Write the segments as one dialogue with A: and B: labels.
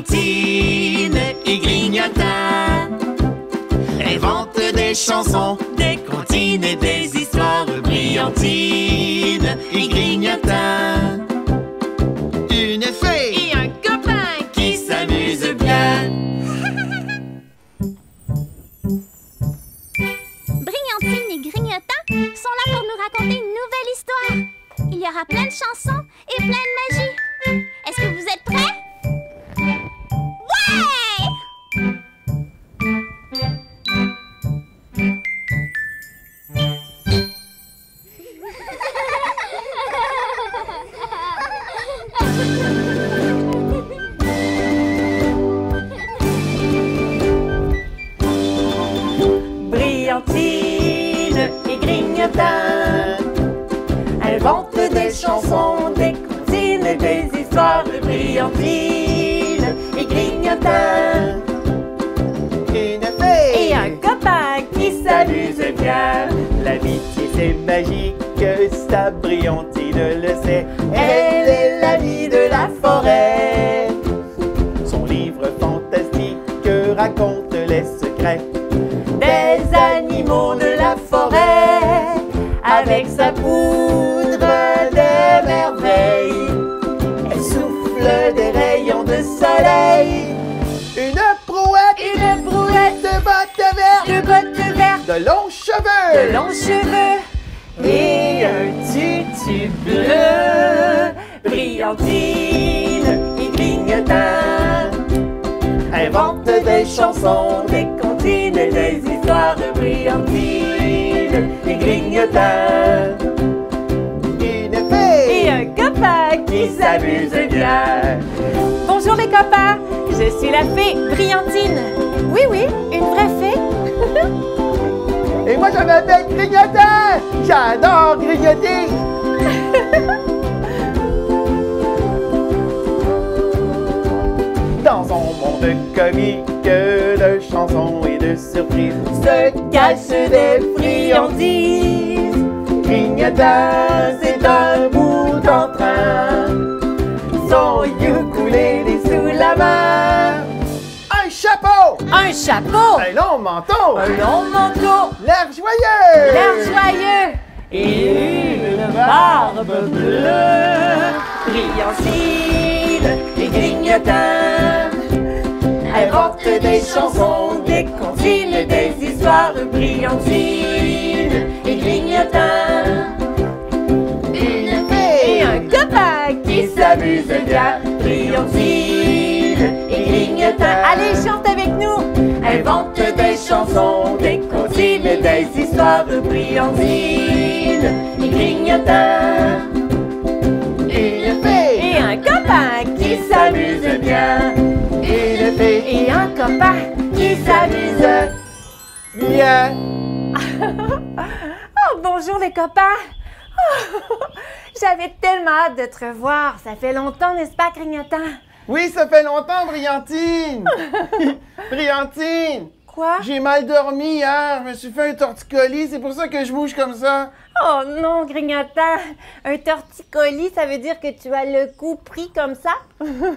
A: Brillantine et Grignotin inventent des chansons, des comptines et des histoires. Brillantine et Grignotin, une fée
B: Et un copain
A: qui s'amuse bien.
C: Brillantine et Grignotin sont là pour nous raconter une nouvelle histoire. Il y aura plein de chansons et plein de magie. Est-ce que vous êtes prêts? Ouais!
D: Brillantine et Grignotin inventent des chansons, des comptines et des histoires. Brillantine et Grignotin,
E: Une fée
D: et un copain qui s'amuse bien.
E: L'amitié c'est magique, ça Brillantine le sait. Elle est l'amie de la forêt. Son livre fantastique raconte les secrets
D: Des animaux de la forêt, avec sa poudre de merveille, elle souffle des rayons de soleil.
E: Une brouette de bottes vertes,
D: De bottes vertes,
E: de longs cheveux,
D: de longs cheveux et un tutu bleu. Brillantine et Grignotin inventent des chansons, des comptines et des histoires. Brillantine et Grignotin,
E: une fée
D: et un copain qui s'amuse bien. Bonjour les copains, je suis la fée Brillantine. Oui, oui, une vraie fée.
E: Et moi je m'appelle Grignotin. J'adore grignoter. Dans un monde comique de chansons et de surprises
D: Se cachent des friandises.
E: Grignotin,
D: C'est un bout en train, son ukulélé sous la main.
E: un chapeau,
D: Un chapeau,
E: un long manteau,
D: un long manteau,
E: l'air joyeux,
D: l'air joyeux et une barbe bleue. Brillantine et Grignotin inventent des chansons, des comptines et des histoires. Brillantine et Grignotin,
E: une fée
D: et un copain qui s'amuse bien. Brillantine et Grignotin, allez chante avec nous. Invente des chansons, des comptines et des histoires. Brillantine et Grignotin,
E: une fée
D: et un copain qui s'amuse bien.
E: une fée
D: Et un copain qui s'amuse.
E: bien.
D: Oh, bonjour les copains. Oh, j'avais tellement hâte de te revoir. Ça fait longtemps, n'est-ce pas, Grignotin?
E: Oui, ça fait longtemps, Brillantine. Brillantine,
D: Quoi?
E: j'ai mal dormi hier, je me suis fait un torticolis, c'est pour ça que je bouge comme ça.
D: Oh non, Grignotin. Un torticolis, ça veut dire que tu as le cou pris comme ça?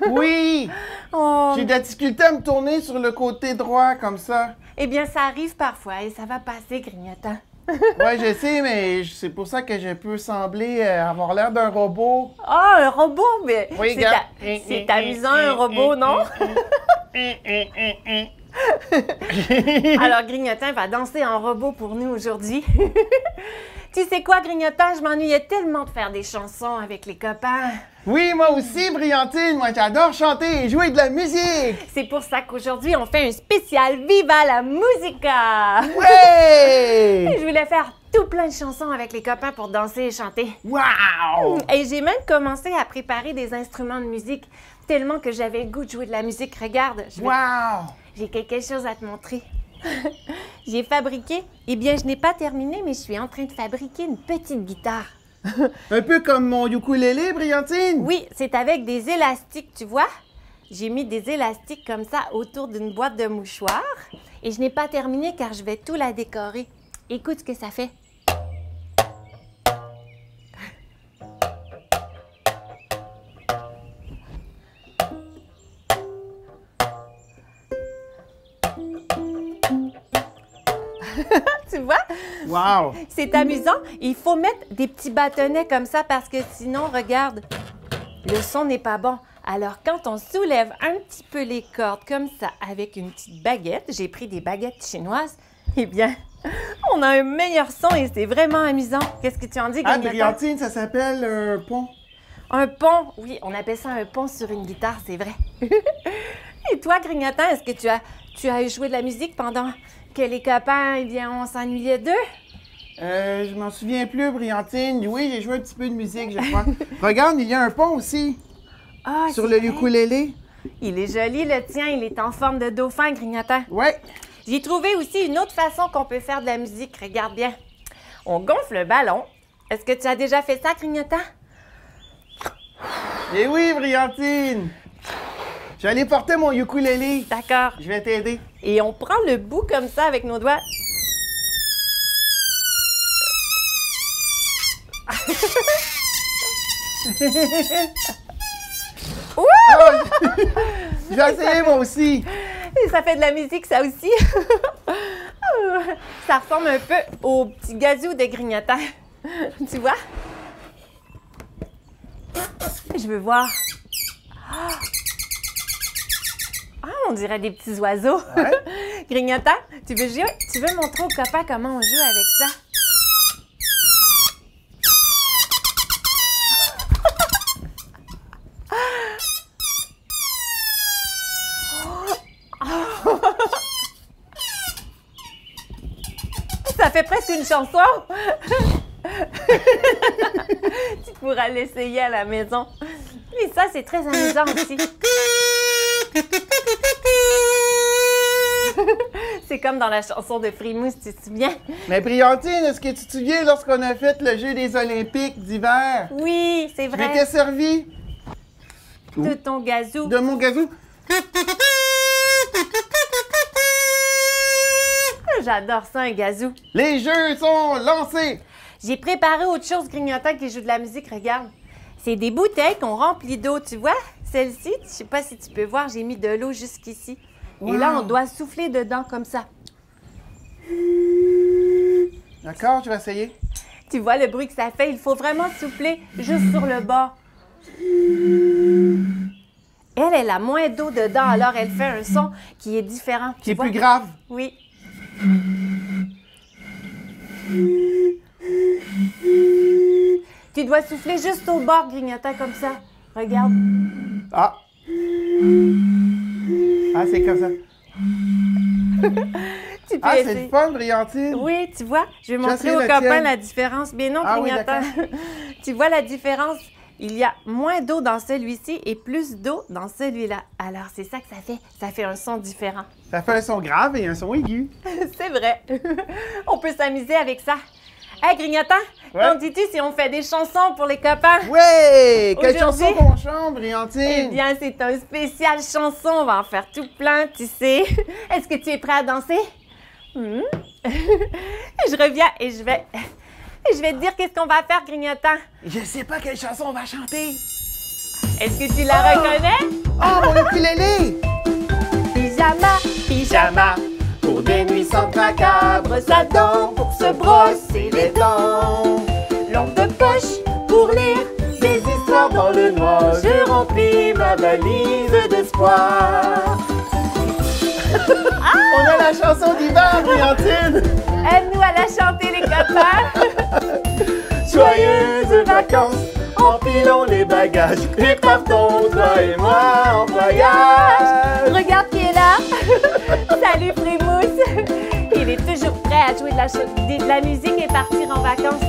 E: Oui,
D: Oh,
E: j'ai de la difficulté à me tourner sur le côté droit comme ça.
D: eh bien, ça arrive parfois et ça va passer, Grignotin.
E: Ouais, je sais, mais c'est pour ça que je peux sembler avoir l'air d'un robot.
D: Oh, un robot, mais
E: Oui,
D: c'est
E: regarde.
D: c'est amusant, un robot, non? Alors, Grignotin va danser en robot pour nous aujourd'hui. Tu sais quoi, Grignotin? Je m'ennuyais tellement de faire des chansons avec les copains.
E: Oui, moi aussi, Brillantine, moi j'adore chanter et jouer de la musique.
D: C'est pour ça qu'aujourd'hui, on fait un spécial Viva la Musica!
E: Ouais!
D: Je voulais faire tout plein de chansons avec les copains pour danser et chanter.
E: Wow!
D: Et j'ai même commencé à préparer des instruments de musique tellement que j'avais le goût de jouer de la musique. Regarde,
E: Wow!
D: j'ai quelque chose à te montrer. J'ai fabriqué, eh bien je n'ai pas terminé, mais je suis en train de fabriquer une petite guitare.
E: Un peu comme mon ukulélé, Brillantine?
D: Oui, c'est avec des élastiques, tu vois? J'ai mis des élastiques comme ça autour d'une boîte de mouchoirs et je n'ai pas terminé car je vais tout la décorer. Écoute ce que ça fait.
E: Wow!
D: C'est amusant. Il faut mettre des petits bâtonnets comme ça parce que sinon, regarde, le son n'est pas bon. Alors, quand on soulève un petit peu les cordes comme ça avec une petite baguette, j'ai pris des baguettes chinoises, eh bien, on a un meilleur son et c'est vraiment amusant. Qu'est-ce que tu en dis,
E: Ah,
D: Grignotant?
E: Brillantine, ça s'appelle un pont.
D: Un pont, oui, on appelle ça un pont sur une guitare, c'est vrai. Et toi, Grignotant, est-ce que tu as joué de la musique pendant que les copains, eh bien, on s'ennuyait d'eux?
E: Je m'en souviens plus, Brillantine. Oui, j'ai joué un petit peu de musique, je crois. Regarde, il y a un pont aussi.
D: Ah,
E: Sur
D: c'est
E: le
D: vrai.
E: ukulélé.
D: Il est joli, le tien. Il est en forme de dauphin, Grignotant.
E: Ouais.
D: J'ai trouvé aussi une autre façon qu'on peut faire de la musique. Regarde bien. On gonfle le ballon. Est-ce que tu as déjà fait ça, Grignotant?
E: Eh oui, Brillantine. J'allais porter mon ukulélé.
D: D'accord.
E: Je vais t'aider.
D: Et on prend le bout comme ça avec nos doigts.
E: J'ai essayé moi aussi.
D: Et ça fait de la musique, ça aussi. Ça ressemble un peu au petit gazou de Grignotant. Tu vois? Je veux voir. Ah, on dirait des petits oiseaux.
E: Ouais.
D: Grignotant, tu veux jouer? Tu veux montrer aux copains comment on joue avec ça? Ça fait presque une chanson. Tu pourras l'essayer à la maison. Et ça, c'est très amusant aussi. C'est comme dans la chanson de Frimousse, tu te souviens?
E: Mais Brillantine, est-ce que tu te souviens lorsqu'on a fait le jeu des Olympiques d'hiver?
D: Oui, c'est
E: Je
D: vrai.
E: m'étais servi
D: De ton gazou.
E: de mon gazou.
D: J'adore ça, un gazou.
E: Les jeux sont lancés.
D: J'ai préparé autre chose, Grignotant, qui joue de la musique, regarde. C'est des bouteilles qu'on remplit d'eau, tu vois? Celle-ci, je sais pas si tu peux voir, j'ai mis de l'eau jusqu'ici. Et là, on doit souffler dedans comme ça.
E: D'accord, je vais essayer.
D: Tu vois le bruit que ça fait? Il faut vraiment souffler juste sur le bord. Elle a moins d'eau dedans, alors elle fait un son qui est différent.
E: Qui
D: tu
E: est
D: vois?
E: plus grave.
D: Oui. Tu dois souffler juste au bord, Grignotant, comme ça. Regarde.
E: Ah. Ah, c'est comme ça.
D: Tu peux
E: Ah, c'est
D: essayer.
E: le fun, Brillantine.
D: Oui, tu vois, je vais montrer
E: essayé
D: aux
E: la
D: copains
E: tienne.
D: la différence. Mais non,
E: Ah oui,
D: Grignotant. Tu vois la différence? Il y a moins d'eau dans celui-ci et plus d'eau dans celui-là. Alors, c'est ça que ça fait. Ça fait un son différent.
E: Ça fait un son grave et un son aigu.
D: C'est vrai. On peut s'amuser avec ça. Hey, Grignotant,
E: Ouais.
D: qu'en dis-tu si on fait des chansons pour les copains?
E: Ouais! Quelle
D: Aujourd'hui-
E: chanson qu'on chante, Brillantine?
D: Eh bien, c'est un spécial chanson. On va en faire tout plein, tu sais. Est-ce que tu es prêt à danser? Je reviens et je vais te dire qu'est-ce qu'on va faire, Grignotant.
E: Je sais pas quelle chanson on va chanter.
D: Est-ce que tu la reconnais?
E: Oh, mon ukulélé!
D: Pyjama,
E: Pyjama, pour des nuits sans tracas,
D: brosse à dents pour se brosser les dents. Lampe de poche pour lire des histoires dans le noir. Je remplis ma valise d'espoir.
E: On a la chanson d'hiver, Brillantine!
D: Aide-nous à la chanter, les copains.
E: Joyeuses vacances, empilons les bagages et partons, toi et moi, en voyage!
D: Regarde qui est là. Salut, Frimousse. Il est toujours prêt à jouer de la musique et partir en vacances.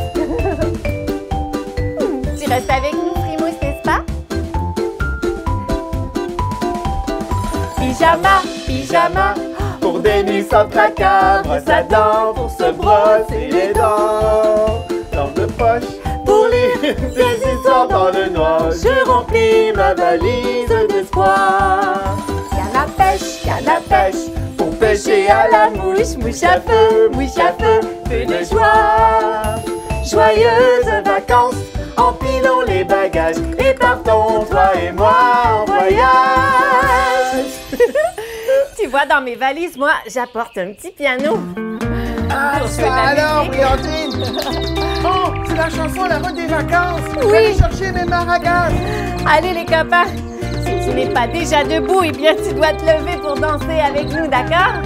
D: Tu restes avec nous, Frimousse, n'est-ce pas? Pyjama, pyjama,
E: Pour des nuits sans tracas, brosse à dents pour se brosser les dents. Lampe de poche, pour lire des histoires dans le noir, je remplis ma valise d'espoir.
D: canne à pêche,
E: Pour pêcher à la mouche,
D: mouche à feu,
E: feu de joie. Joyeuses vacances, empilons les bagages et partons, toi et moi, en voyage.
D: Tu vois, dans mes valises, moi, j'apporte un petit piano.
E: Ah,
D: pour jouer de
E: ça
D: la
E: alors,
D: musique.
E: Briantine! Oh, c'est la chanson La route des vacances!
D: Oui.
E: Je vais aller chercher mes maracas!
D: Allez les copains, si tu n'es pas déjà debout, eh bien tu dois te lever pour danser avec nous, d'accord?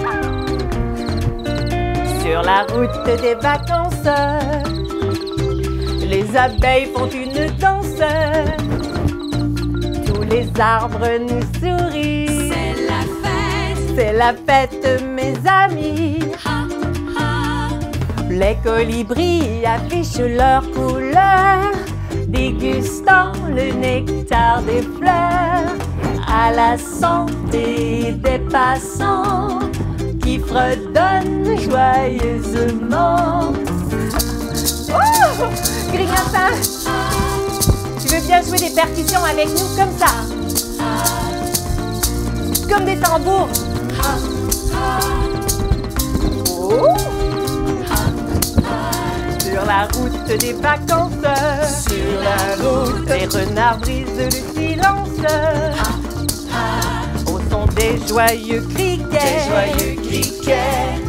D: Sur la route des vacances, les abeilles font une danse. Tous les arbres nous sourient. C'est la fête, mes amis. Les colibris affichent leurs couleurs, dégustant le nectar des fleurs, à la santé des passants qui fredonnent joyeusement. Oh! Grignotin! Tu veux bien jouer des percussions avec nous comme ça? Comme des tambours. Oh! Sur la route des vacances,
E: Sur la route,
D: les renards brisent le silence au son des joyeux criquets,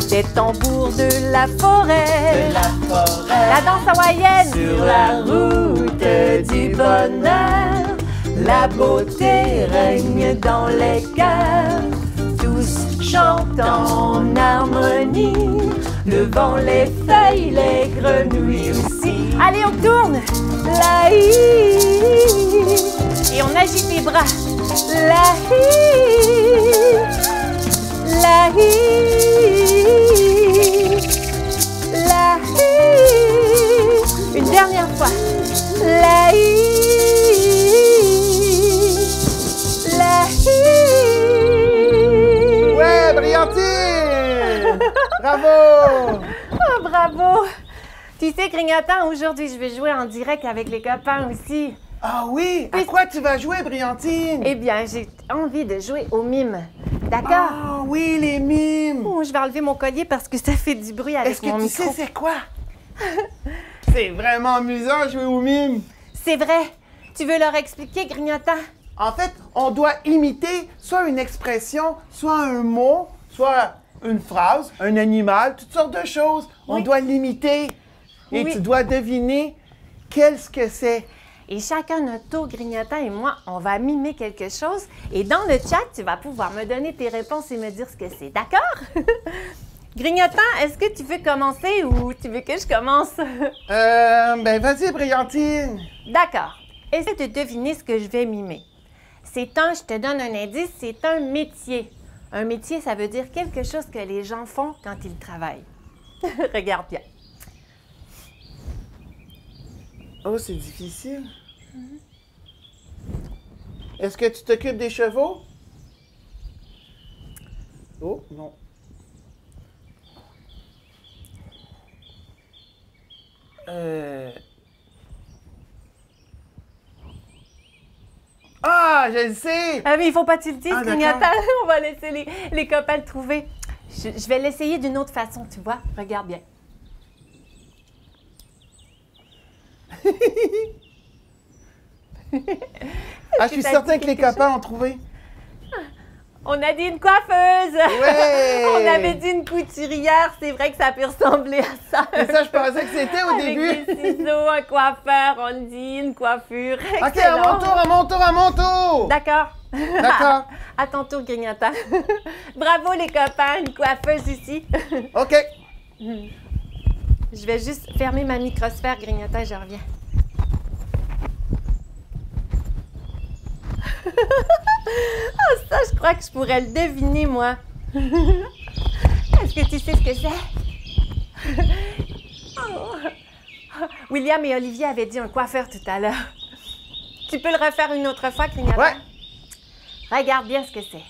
D: des tambours de la forêt,
E: de la forêt.
D: la danse hawaïenne.
E: Sur la
D: route du bonheur, la beauté règne dans les cœurs. Tous chantent en harmonie, le vent, les feuilles, les grenouilles aussi. Allez, on tourne. La hi. Et on agite les bras. La hi. La hi. La hi. Une dernière fois. La hi. La hi.
E: Ouais, Briantine! Bravo!
D: Oh, bravo! Tu sais, Grignotin, aujourd'hui, je vais jouer en direct avec les copains aussi.
E: Ah oui? À quoi tu vas jouer, Briantine?
D: Eh bien, j'ai envie de jouer au mime. D'accord?
E: Ah oui, les mimes!
D: Oh, je vais enlever mon collier parce que ça fait du bruit avec
E: Est-ce
D: mon
E: que tu
D: micro.
E: sais c'est quoi? C'est vraiment amusant jouer aux mimes.
D: C'est vrai. Tu veux leur expliquer, Grignotin?
E: En fait, on doit imiter soit une expression, soit un mot, soit une phrase, un animal, toutes sortes de choses. On
D: Oui.
E: doit l'imiter. Et
D: Oui.
E: tu dois deviner qu'est-ce que c'est.
D: Et chacun notre tour, Grignotin et moi, on va mimer quelque chose. Et dans le chat, tu vas pouvoir me donner tes réponses et me dire ce que c'est. D'accord? Grignotin, est-ce que tu veux commencer ou tu veux que je commence?
E: Ben vas-y, Briantine.
D: D'accord. Essaie de deviner ce que je vais mimer. Je te donne un indice, c'est un métier. Un métier, ça veut dire quelque chose que les gens font quand ils travaillent. Regarde bien.
E: Oh, c'est difficile. Est-ce que tu t'occupes des chevaux? Oh, non. Ah, je le sais!
D: Ah mais il faut pas que tu le dises,
E: Ah,
D: Grignotin.
E: d'accord.
D: On va laisser les copains le trouver. Je vais l'essayer d'une autre façon, tu vois. Regarde bien.
E: Ah, je suis
D: t'as
E: certain
D: dit
E: que les
D: quelque
E: copains ont trouvé.
D: On a dit une coiffeuse.
E: Ouais!
D: On avait dit une couturière. C'est vrai que ça peut ressembler à ça.
E: C'est ça, je pensais que c'était au
D: Avec
E: début.
D: des ciseaux, un coiffeur, on dit une coiffure.
E: OK, à
D: Excellent.
E: mon tour, à mon tour, à mon tour!
D: D'accord.
E: D'accord.
D: À ton tour, Grignotin. Bravo, les copains. Une coiffeuse ici.
E: OK.
D: Je vais juste fermer ma microsphère, Grignotin, je reviens. Ah, ça, je crois que je pourrais le deviner, moi. Est-ce que tu sais ce que c'est? Oh. William et Olivier avaient dit un coiffeur tout à l'heure. Tu peux le refaire une autre fois, Grignotin?
E: Ouais.
D: Regarde bien ce que c'est.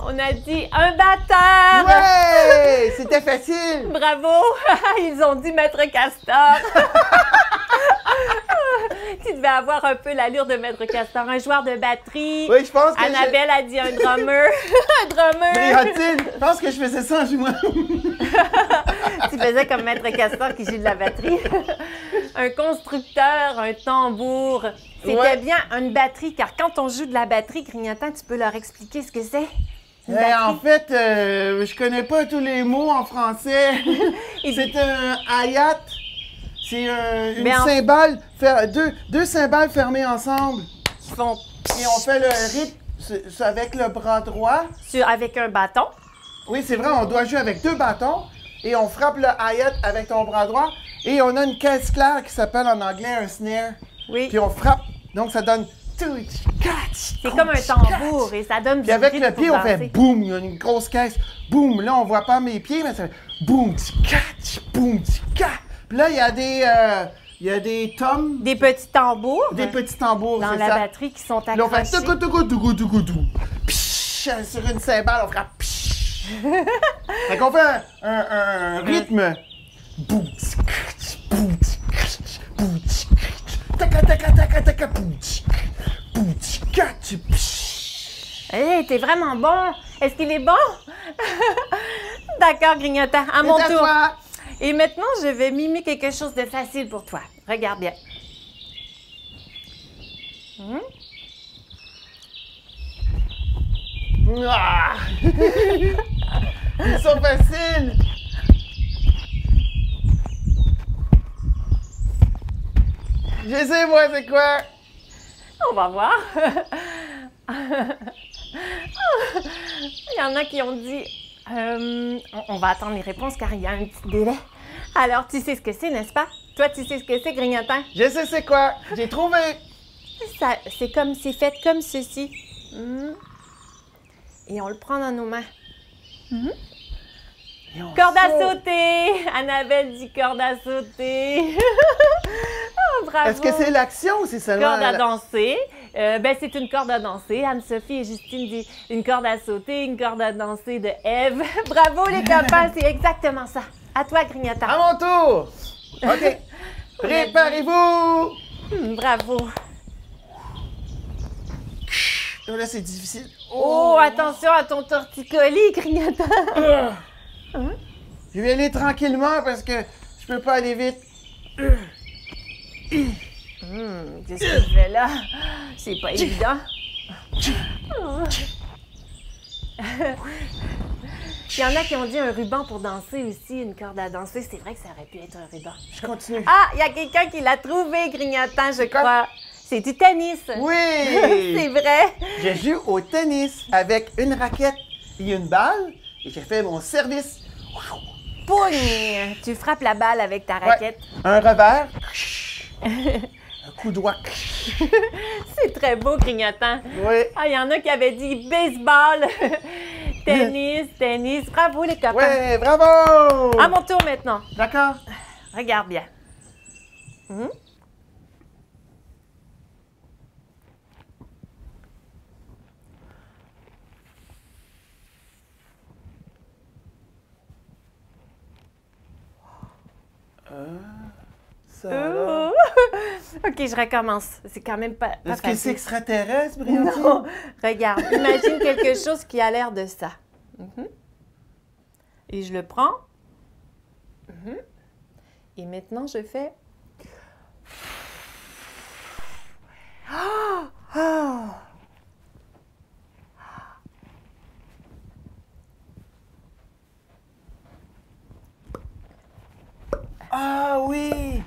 D: On a dit un batteur!
E: Ouais! C'était facile!
D: Bravo! Ils ont dit Maître Castor! Tu devais avoir un peu l'allure de Maître Castor, un joueur de batterie.
E: Oui, je pense que
D: Annabelle a dit un drummer. Un drummer!
E: Briantine, je pense que je faisais ça en jouant.
D: Tu faisais comme Maître Castor qui joue de la batterie. un constructeur, un tambour. C'était
B: Ouais.
D: bien une batterie, car quand on joue de la batterie, Grignotant, tu peux leur expliquer ce que c'est? Une
B: En
D: batterie?
B: fait, je connais pas tous les mots en français. C'est un hayat. C'est une
D: Mais en-
B: cymbale, deux cymbales fermées ensemble.
D: Ils font
B: Et on fait le rythme c'est avec le bras droit.
D: avec un bâton.
B: Oui, c'est vrai, on doit jouer avec 2 bâtons. Et on frappe le hayat avec ton bras droit. Et on a une caisse claire qui s'appelle en anglais un snare.
D: Oui.
B: Puis on frappe. Donc ça donne...
D: C'est comme un tambour et ça donne du
B: Puis avec
D: rythme
B: le pied,
D: pour
B: on fait
D: danser.
B: boum, il y a une grosse caisse. Boum, là, on voit pas mes pieds, mais ça fait boum, tch, boum, tch. Puis là, il y a des tomes,
D: Des petits tambours
B: des petits tambours,
D: dans
B: c'est
D: la
B: ça.
D: batterie qui sont
B: Puis là, on fait
D: accrochés.
B: toukou. Psh, sur une cymbale, on frappe. Psh. Fait qu'on fait un rythme. Boum, tch, boum, tch, boum, tch, taka, boum, tch, boum, tch, psh.
D: Hé, t'es vraiment bon! Est-ce qu'il est bon? D'accord, Grignotant, à mon
B: Et à
D: tour.
B: toi.
D: Et maintenant, je vais mimer quelque chose de facile pour toi. Regarde bien.
B: Ah! Ils sont faciles! Je sais, moi, c'est quoi?
D: On va voir. Il y en a qui ont dit... on va attendre les réponses car il y a un petit délai. Alors, tu sais ce que c'est, n'est-ce pas? Toi, tu sais ce que c'est, Grignotant?
B: Je sais c'est quoi. J'ai trouvé.
D: C'est fait comme ceci. Et on le prend dans nos mains.
B: Et on
D: Corde à
B: saute.
D: sauter! Annabelle dit corde à sauter. Oh, bravo!
B: Est-ce que c'est l'action ou c'est seulement...
D: Corde à danser. C'est une corde à danser. Anne-Sophie et Justine disent une corde à sauter, une corde à danser de Ève. Bravo les copains, c'est exactement ça. À toi, Grignotant.
B: À mon tour! OK. Préparez-vous!
D: Bravo.
B: Oh, là, c'est difficile.
D: Oh, attention à ton torticolis, Grignotant.
B: Je vais aller tranquillement parce que je peux pas aller vite.
D: Qu'est-ce que je fais là? C'est pas évident. Il y en a qui ont dit un ruban pour danser aussi, une corde à danser. C'est vrai que ça aurait pu être un ruban.
B: Je continue.
D: Ah, il y a quelqu'un qui l'a trouvé, Grignotant, je
B: quoi?
D: crois. C'est du tennis.
B: Oui!
D: C'est vrai.
B: Je joue au tennis avec une raquette et une balle et j'ai fait mon service.
D: Pougne! Tu frappes la balle avec ta
B: Ouais.
D: raquette.
B: Un revers. Un coup de doigt.
D: C'est très beau, Grignotant.
B: Oui.
D: Ah, il y en a qui avaient dit baseball, tennis. Bravo, les copains.
B: Ouais, bravo!
D: À mon tour maintenant.
B: D'accord.
D: Regarde bien.
B: Ça, là.
D: OK, je recommence. C'est quand même pas
B: Est-ce que c'est
D: facile.
B: extraterrestre, Briantine?
D: Non. Regarde, imagine quelque chose qui a l'air de ça. Et je le prends. Et maintenant, je fais...
B: Ah oui!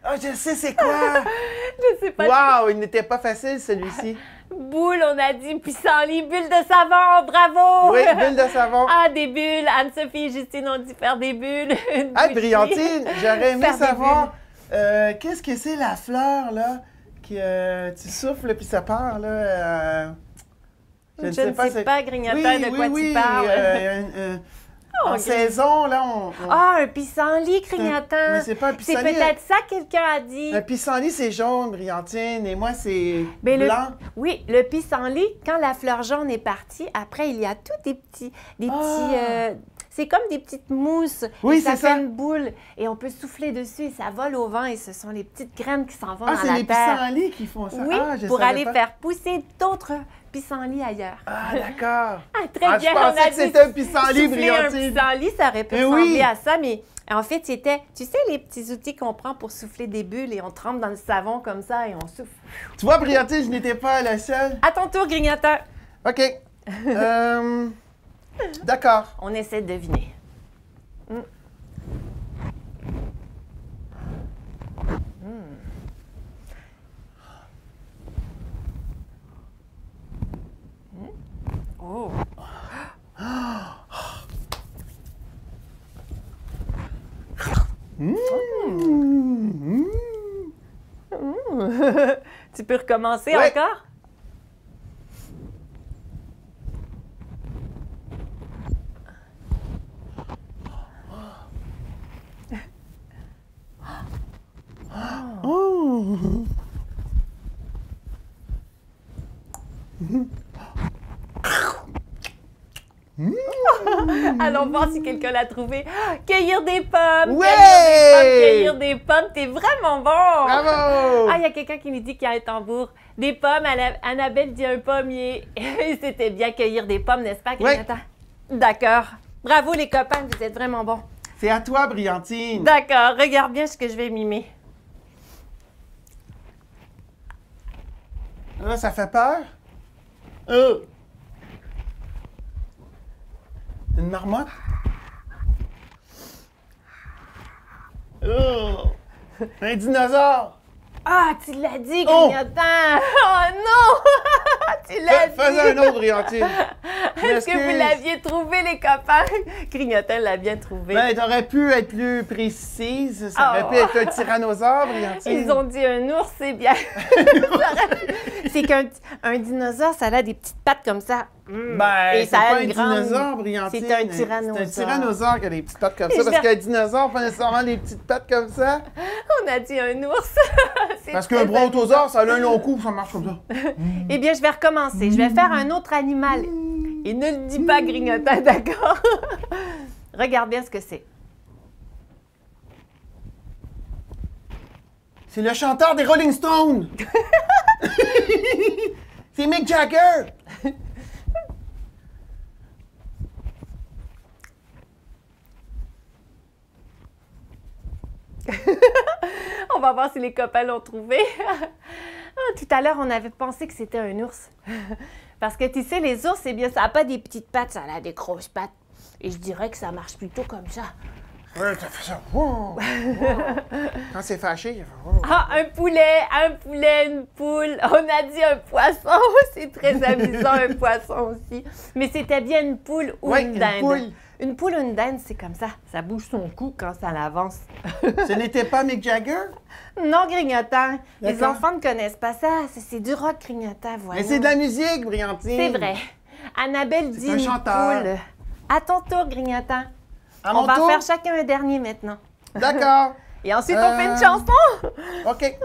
B: Ah, je sais c'est quoi!
D: Je sais pas.
B: Wow, il n'était pas facile celui-ci.
D: Boule, on a dit pissenlit, bulle de savon, bravo!
B: Oui, bulle de savon.
D: Ah, des bulles. Anne-Sophie et Justine ont dit faire des bulles. Une
B: Ah,
D: bougie.
B: Briantine, j'aurais aimé
D: Faire des
B: savoir qu'est-ce que c'est la fleur, là, que tu souffles puis ça part, là.
D: Je ne sais pas, Grignotant, de quoi tu parles.
B: En
D: Ok.
B: saison, là,
D: Ah, un pissenlit, Grignotant.
B: Mais c'est pas un
D: C'est
B: pissenlit.
D: peut-être ça que quelqu'un a dit.
B: Un pissenlit, c'est jaune, Briantine, et moi, c'est
D: Mais
B: blanc.
D: Oui, le pissenlit, quand la fleur jaune est partie, après, il y a tous des petits... C'est comme des petites mousses.
B: Oui,
D: Et ça
B: c'est
D: fait
B: ça.
D: une boule et on peut souffler dessus et ça vole au vent et ce sont les petites graines qui s'en vont
B: Ah,
D: dans
B: c'est
D: la
B: les
D: terre.
B: pissenlits qui font ça.
D: Oui,
B: Ah, je
D: pour
B: savais
D: aller
B: pas.
D: faire pousser d'autres pissenlits ailleurs.
B: Ah, d'accord.
D: Ah, très
B: Ah,
D: bien,
B: je pensais que c'était un pissenlit,
D: souffler un
B: Briantine.
D: pissenlit, ça aurait pu
B: Eh
D: ressembler
B: oui.
D: à ça, mais en fait, c'était, tu sais, les petits outils qu'on prend pour souffler des bulles et on trempe dans le savon comme ça et on souffle.
B: Tu vois, Briantine, je n'étais pas la seule.
D: À ton tour, grignoteur.
B: OK. D'accord.
D: On essaie de deviner. Oh. Tu peux recommencer
B: Ouais.
D: encore?
B: Oh.
D: Allons voir si quelqu'un l'a trouvé. Cueillir des pommes!
B: Ouais!
D: Cueillir des pommes! T'es vraiment bon!
B: Bravo!
D: Ah, il y a quelqu'un qui nous dit qu'il y a un tambour. Des pommes, Annabelle dit un pommier. C'était bien cueillir des pommes, n'est-ce pas, Grignotant? D'accord. Bravo, les copains, vous êtes vraiment bons.
B: C'est à toi, Briantine.
D: D'accord, regarde bien ce que je vais mimer.
B: Là, ça fait peur? Une marmotte? Un dinosaure?
D: Ah, tu l'as dit,
B: Oh!
D: Grignotant! Oh non! Tu l'as dit!
B: Fais un autre, Briantine.
D: Est-ce que vous
B: m'excuse.
D: l'aviez trouvé, les copains? Grignotant l'a bien trouvé.
B: Ben, t'aurais pu être plus précise. Ça aurait
D: Oh.
B: pu être un tyrannosaure, Briantine.
D: Ils ont dit un ours, c'est bien. C'est qu'un dinosaure, ça a des petites pattes comme ça.
B: Ben,
D: Et
B: c'est
D: ça a
B: pas un
D: une grande-
B: dinosaure, Briantine.
D: C'est un tyrannosaure.
B: C'est un tyrannosaure qui a des petites pattes comme
D: Et
B: ça.
D: je
B: Parce
D: vais-
B: qu'un dinosaure, pas nécessairement des petites pattes comme ça.
D: On a dit un ours. C'est
B: Parce
D: très
B: qu'un brontosaure, ça a un long cou, ça marche comme ça.
D: Eh bien, je vais recommencer. Je vais faire un autre animal. Et ne le dis pas, Grignotant, d'accord? Regarde bien ce que c'est.
B: C'est le chanteur des Rolling Stones. C'est Mick Jagger.
D: On va voir si les copains l'ont trouvé. Ah, tout à l'heure, on avait pensé que c'était un ours. Parce que tu sais, les ours, eh bien, ça n'a pas des petites pattes, ça a des grosses pattes. Et je dirais que ça marche plutôt comme ça.
B: Ouais, ça fait ça. Wow, wow. Quand c'est fâché, il fait wow.
D: Ah, un poulet, une poule. On a dit un poisson. C'est très amusant, un poisson aussi. Mais c'était bien une poule ou
B: Ouais,
D: une
B: une
D: dinde.
B: poule.
D: Une poule ou une dinde, c'est comme ça. Ça bouge son cou quand ça l'avance.
B: Ce n'était pas Mick Jagger?
D: Non, Grignotant. Les
B: D'accord.
D: enfants ne connaissent pas ça. C'est du rock, Grignotant, voilà.
B: Mais c'est de la musique, Briantine.
D: C'est vrai. Annabelle dit
B: un
D: une
B: chanteur.
D: poule. À ton tour, Grignotant.
B: À
D: On
B: mon
D: va
B: tour?
D: faire chacun un dernier maintenant.
B: D'accord.
D: Et ensuite, on fait une chanson.
B: OK.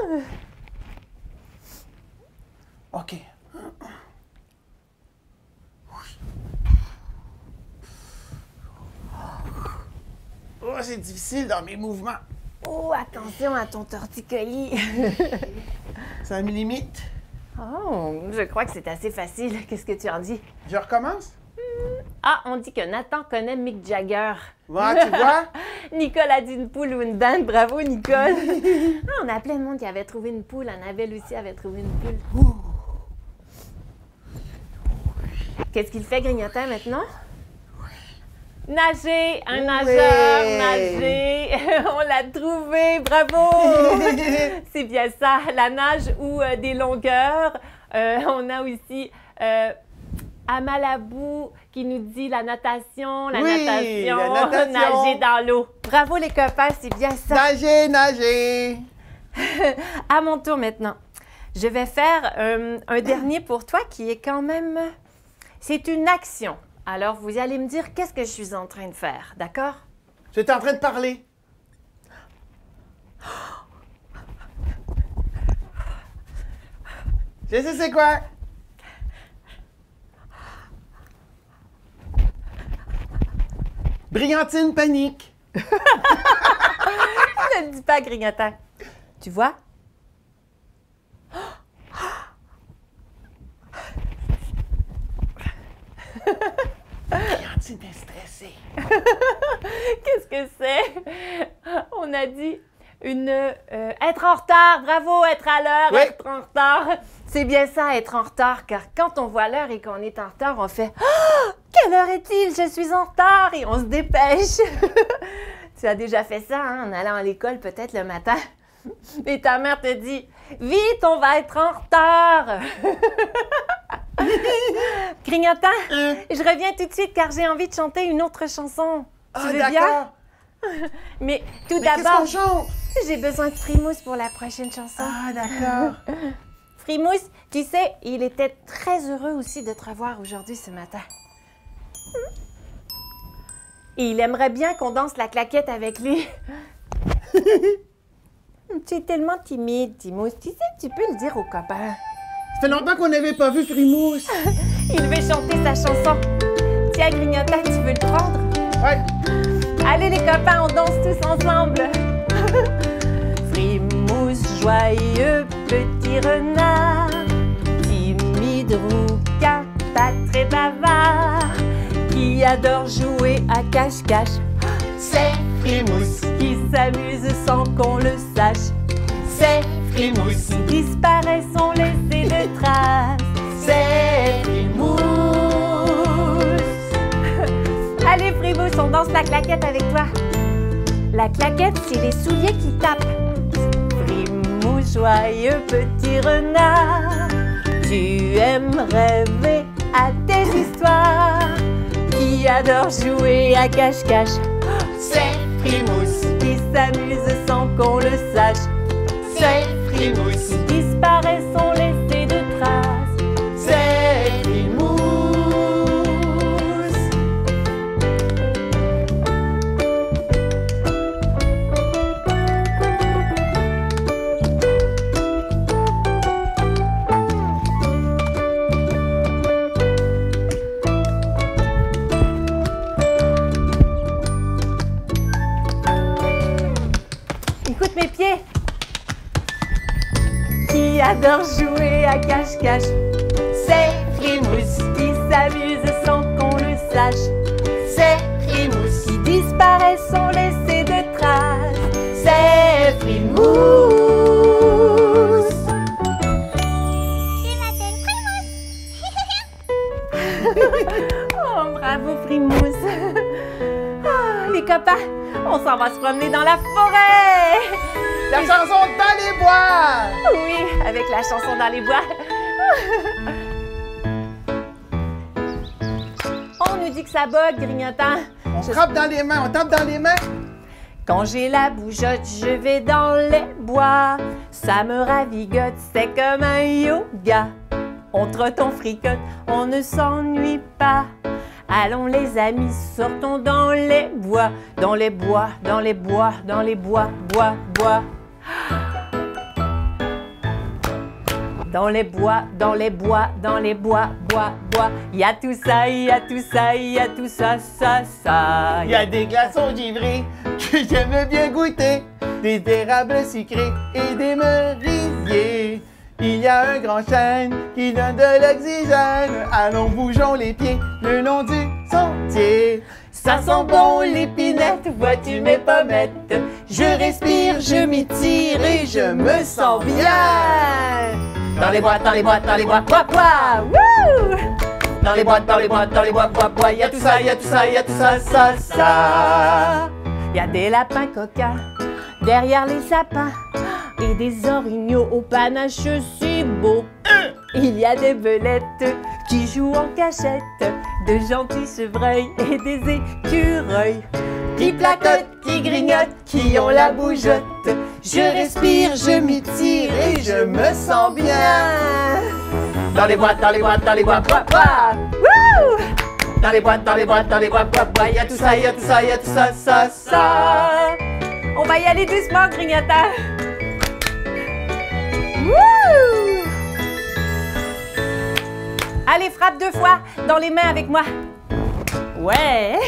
B: OK. Oh, c'est difficile dans mes mouvements.
D: Oh, attention à ton torticolis.
B: Ça me limite.
D: Oh, je crois que c'est assez facile. Qu'est-ce que tu en dis?
B: Je recommence?
D: Ah, on dit que Nathan connaît Mick Jagger.
B: Ouais, tu vois?
D: Nicole a dit une poule ou une dinde. Bravo, Nicole. Ah, on a plein de monde qui avait trouvé une poule. Annabelle aussi avait trouvé une poule. Qu'est-ce qu'il fait, Grignotant, maintenant? Nager! Un nageur!
B: Ouais.
D: Nager! On l'a trouvé! Bravo! C'est bien ça, la nage ou des longueurs. On a aussi Amalabou qui nous dit la natation, la
B: Oui,
D: natation,
B: la natation.
D: nager dans l'eau. Bravo les copains, c'est bien ça.
B: Nager, nager.
D: À mon tour maintenant. Je vais faire un dernier pour toi qui est quand même... C'est une action. Alors, vous allez me dire qu'est-ce que je suis en train de faire, d'accord?
B: J'étais en train de parler. Je sais c'est quoi? Brillantine panique.
D: Ne le dis pas, Grignotant. Tu vois?
B: Brillantine est stressée.
D: Qu'est-ce que c'est? On a dit être en retard. Bravo, être à l'heure,
B: Oui.
D: être en retard. C'est bien ça, être en retard, car quand on voit l'heure et qu'on est en retard, on fait « Ah! Quelle heure est-il? Je suis en retard! » et on se dépêche. Tu as déjà fait ça, hein, en allant à l'école peut-être le matin. Et ta mère te dit « Vite, on va être en retard! » Grignotant, je reviens tout de suite car j'ai envie de chanter une autre chanson. Tu veux bien?
B: D'accord.
D: Mais tout
B: Mais qu'est-ce
D: d'abord,
B: qu'on chante?
D: j'ai besoin de Frimousse pour la prochaine chanson.
B: Ah, d'accord.
D: Frimousse, tu sais, il était très heureux aussi de te revoir aujourd'hui ce matin. Et il aimerait bien qu'on danse la claquette avec lui. Tu es tellement timide, Timousse. Tu sais, tu peux le dire aux copains.
B: Ça fait longtemps qu'on n'avait pas vu Frimousse.
D: Il veut chanter sa chanson. Tiens, Grignotant, tu veux le prendre?
B: Ouais.
D: Allez les copains, on danse tous ensemble. Frimousse, joyeux petit renard, timide, rouquin, pas très bavard, qui adore jouer à cache-cache.
A: C'est Frimousse,
D: Qui s'amuse sans qu'on le sache.
A: c'est Frimousse,
D: Qui disparaît sans laisser de traces.
A: c'est Frimousse.
D: Allez Frimousse, on danse la claquette avec toi. La claquette, c'est les souliers qui tapent. Frimousse, joyeux petit renard, tu aimes rêver à tes histoires, qui adore jouer à cache-cache,
A: C'est Frimousse,
D: qui s'amuse sans qu'on le sache,
A: c'est Frimousse,
D: qui disparaît sans laisser de traces.
A: c'est Frimousse.
D: Écoute mes pieds. Qui adore jouer à cache-cache,
A: C'est Frimousse,
D: qui s'amuse sans qu'on le sache,
A: c'est Frimousse,
D: qui disparaît sans laisser de traces.
A: c'est Frimousse.
C: Je m'appelle Frimousse.
D: Oh, bravo Frimousse. Ah, les copains, on s'en va se promener dans la forêt.
B: La chanson dans les bois.
D: Oui, avec la chanson dans les bois. On nous dit que ça bug, Grignotant.
B: On frappe dans les mains, on tape dans les mains.
D: Quand j'ai la bougeotte, je vais dans les bois. Ça me ravigote, c'est comme un yoga. On trotte, on fricote, on ne s'ennuie pas. Allons les amis, sortons dans les bois. Dans les bois, dans les bois, dans les bois, bois, bois. Dans les bois, dans les bois, dans les bois, bois, bois. Y a tout ça, y a tout ça, y a tout ça, ça, ça.
B: Il y a des glaçons givrés que j'aime bien goûter, des érables sucrés et des merisiers. Il y a un grand chêne qui donne de l'oxygène. Allons, bougeons les pieds le long du sentier.
D: Ça sent bon l'épinette, vois-tu mes pommettes?
B: Je respire, je m'étire et je me sens bien.
A: Dans les bois, dans les bois, dans les bois,
D: Bois, bois, wouh!
A: dans les bois, dans les bois, dans les bois, bois, bois. Y a tout ça, y a tout ça, y a tout ça, ça, ça.
D: Y a des lapins coquins derrière les sapins et des orignaux au panache si beau. Il y a des belettes qui jouent en cachette, de gentils chevreuils et des écureuils
B: Qui placotent, qui grignotent, qui ont la bougeotte. Je respire, je m'étire et je me sens bien.
A: Dans les bois, dans les bois, dans les bois, bois,
D: Bois! Wouh!
A: dans les bois, dans les bois, dans les bois, bois, bois. Y a tout ça, y a tout ça, y a tout ça, ça, ça.
D: Ça! On va y aller doucement, Grignotant. Wouh! Allez, frappe 2 fois dans les mains avec moi. Ouais!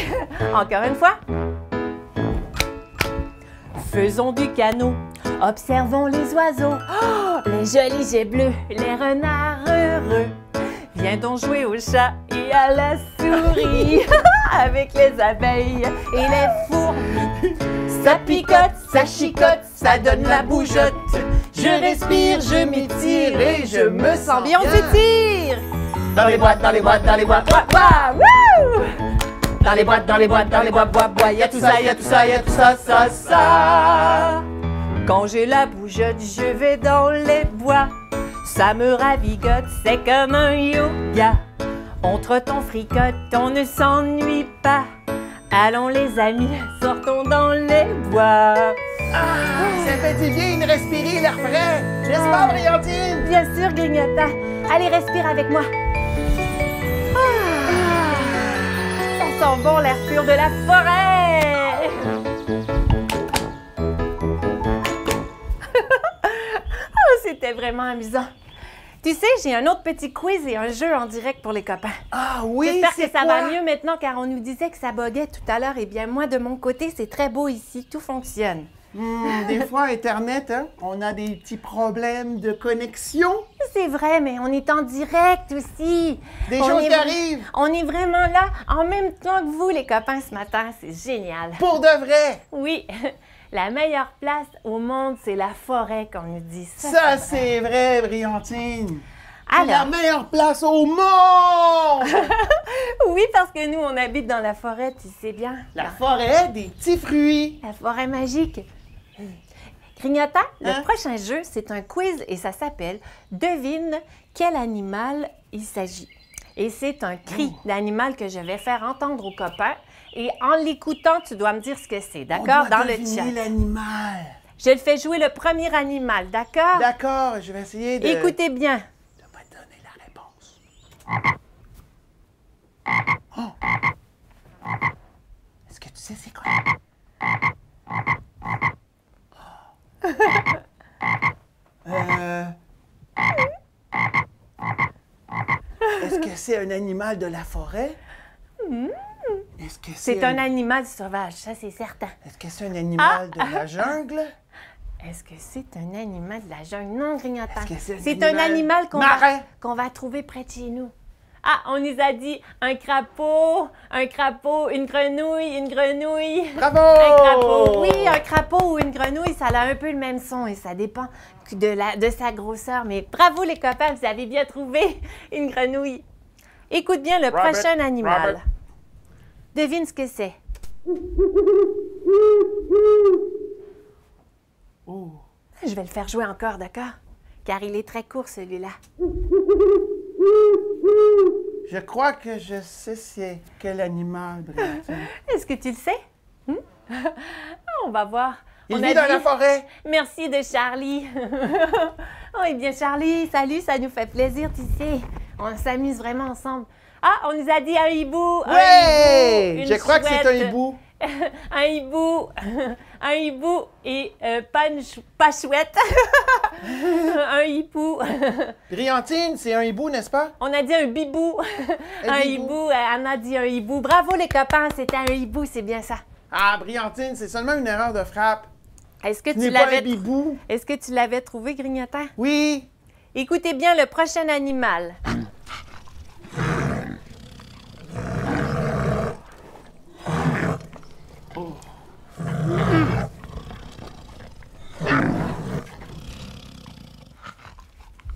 D: Encore une fois. Faisons du canot, observons les oiseaux. Oh, les jolis jets bleus, les renards heureux. Viens donc jouer au chat et à la souris. Avec les abeilles et les fourmis. Ça picote, ça chicote, ça donne la bougeotte. Je respire, je m'étire et je me sens bien. On s'étire!
A: Dans les boîtes, dans les boîtes, dans les boîtes, bois,
D: Waouh! Wouh!
A: dans les boîtes, dans les boîtes, dans les boîtes, bois, bois. Y'a tout ça, y'a tout ça, y'a tout ça, ça, ça.
D: Quand j'ai la bougeotte, je vais dans les bois. Ça me ravigote, c'est comme un yoga. On trotte, on fricote, on ne s'ennuie pas. Allons les amis, sortons dans les bois.
B: Ça fait du bien de respirer l'air frais. N'est-ce pas, Briantine?
D: Bien sûr, Grignotin. Allez, respire avec moi. Ça sent bon l'air pur de la forêt. Oh, c'était vraiment amusant. Tu sais, j'ai un autre petit quiz et un jeu en direct pour les copains.
B: Ah oui,
D: J'espère
B: c'est
D: que ça
B: quoi?
D: va mieux maintenant car on nous disait que ça buguait tout à l'heure. Eh bien, moi, de mon côté, c'est très beau ici. Tout fonctionne.
B: Des fois, Internet, hein, on a des petits problèmes de connexion.
D: C'est vrai, mais on est en direct aussi.
B: Des
D: On
B: choses
D: est
B: qui arrivent.
D: On est vraiment là en même temps que vous, les copains, ce matin. C'est génial.
B: Pour de vrai.
D: Oui, la meilleure place au monde, c'est la forêt, comme nous dit.
B: Ça, c'est vrai, Briantine. C'est la
D: Alors,
B: meilleure place au monde!
D: oui, parce que nous, on habite dans la forêt, tu sais bien.
B: La forêt des petits fruits.
D: La forêt magique. Grignotin,
B: Hein?
D: le prochain jeu, c'est un quiz et ça s'appelle « Devine quel animal il s'agit ». Et c'est un cri d'animal que je vais faire entendre aux copains. Et en l'écoutant, tu dois me dire ce que c'est, d'accord? Dans le chat.
B: L'animal.
D: Je le fais jouer le premier animal, d'accord?
B: D'accord, je vais essayer de...
D: Écoutez bien.
B: de me donner la réponse. Oh. Est-ce que tu sais c'est quoi? Est-ce que c'est un animal de la forêt? Est-ce que
D: C'est un animal sauvage, ça c'est certain.
B: Est-ce que c'est un animal de la jungle?
D: Est-ce que c'est un animal de la jungle? Non, Grignotin.
B: Est-ce que c'est un
D: C'est un animal
B: marin?
D: qu'on va trouver près de chez nous. Ah, on nous a dit un crapaud, une grenouille.
B: Bravo!
D: Un crapaud. Oui, un crapaud ou une grenouille, ça a un peu le même son et ça dépend de sa grosseur. Mais bravo les copains, vous avez bien trouvé une grenouille. Écoute bien le
B: Robert,
D: prochain animal.
B: Robert.
D: Devine ce que c'est.
B: Oh.
D: Je vais le faire jouer encore, d'accord? Car il est très court celui-là.
B: Je crois que je sais c'est quel animal, Briantine.
D: Est-ce que tu le sais? On va voir.
B: Il
D: On
B: vit
D: a
B: dans
D: dit-
B: la forêt.
D: Merci de Charlie. Oh, eh bien, Charlie, salut, ça nous fait plaisir, tu sais. On s'amuse vraiment ensemble. Ah, on nous a dit un hibou.
B: Ouais!
D: une
B: Je crois que c'est un
D: chouette.
B: hibou.
D: Un hibou. Un hibou et pas chouette. Un hibou.
B: Briantine, c'est un hibou, n'est-ce pas?
D: On a dit un bibou.
B: Un
D: Un
B: hibou.
D: hibou. On a dit un hibou. Bravo, les copains, c'était un hibou, c'est bien ça.
B: Ah, Briantine, c'est seulement une erreur de frappe.
D: Est-ce que
B: Ce
D: tu
B: n'est pas un
D: l'avais
B: bibou.
D: Est-ce que tu l'avais trouvé, Grignotin?
B: Oui.
D: Écoutez bien le prochain animal.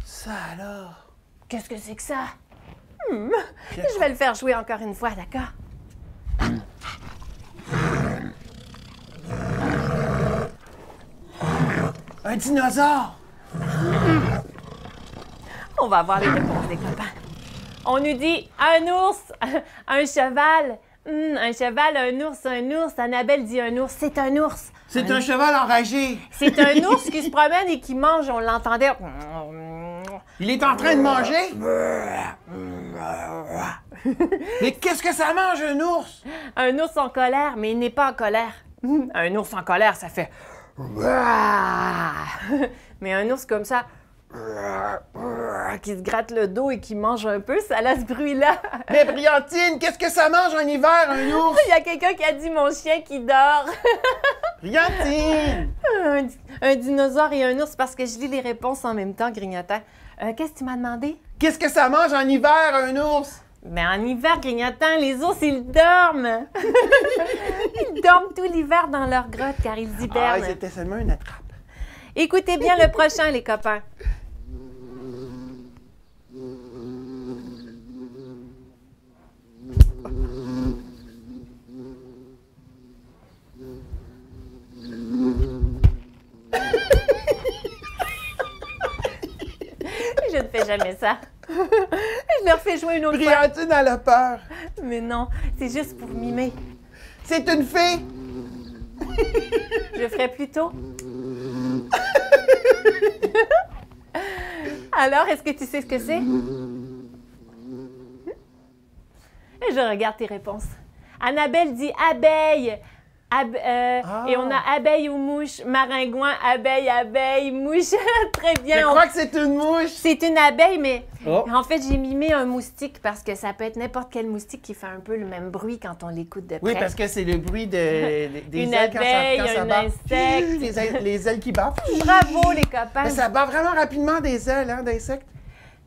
B: Ça alors.
D: Qu'est-ce que c'est que ça? Je vais le faire jouer encore une fois, d'accord?
B: Un dinosaure.
D: On va voir les réponses des copains. On nous dit un ours, un cheval. Un cheval, un ours. Annabelle dit un ours. C'est un ours.
B: C'est un cheval enragé.
D: C'est un ours qui se promène et qui mange. On l'entendait.
B: Il est en train de manger. Mais qu'est-ce que ça mange, un ours?
D: Un ours en colère, mais il n'est pas en colère. Un ours en colère, ça fait. Mais un ours comme ça. qui se gratte le dos et qui mange un peu, ça a ce bruit-là.
B: Mais Brillantine, qu'est-ce que ça mange en hiver, un ours?
D: Il y a quelqu'un qui a dit mon chien qui dort.
B: Brillantine!
D: Un dinosaure et un ours parce que je lis les réponses en même temps, Grignotant. Qu'est-ce que tu m'as demandé?
B: Qu'est-ce que ça mange en hiver, un ours?
D: Ben en hiver, Grignotant, les ours, ils dorment. Ils dorment tout l'hiver dans leur grotte car ils
B: Ah,
D: hibernent.
B: c'était seulement une attrape.
D: Écoutez bien le prochain, les copains. Je ne fais jamais ça. Je leur fais jouer une autre fois.
B: Brillantine, elle a peur.
D: Mais non, c'est juste pour mimer.
B: C'est une fée.
D: Je ferai plus tôt. Alors, est-ce que tu sais ce que c'est? Et je regarde tes réponses. Annabelle dit abeille. Et on a abeille ou mouche, maringouin, abeille, abeille, mouche. Très bien.
B: Je crois que c'est une mouche.
D: C'est une abeille, mais
B: Oh.
D: en fait, j'ai mimé un moustique parce que ça peut être n'importe quel moustique qui fait un peu le même bruit quand on l'écoute de près.
B: Oui, parce que c'est le bruit des
D: Une
B: ailes
D: abeille,
B: quand ça
D: un
B: bat.
D: insecte.
B: Les ailes qui battent.
D: Bravo, les copains.
B: Mais ça bat vraiment rapidement des ailes, hein, d'insectes.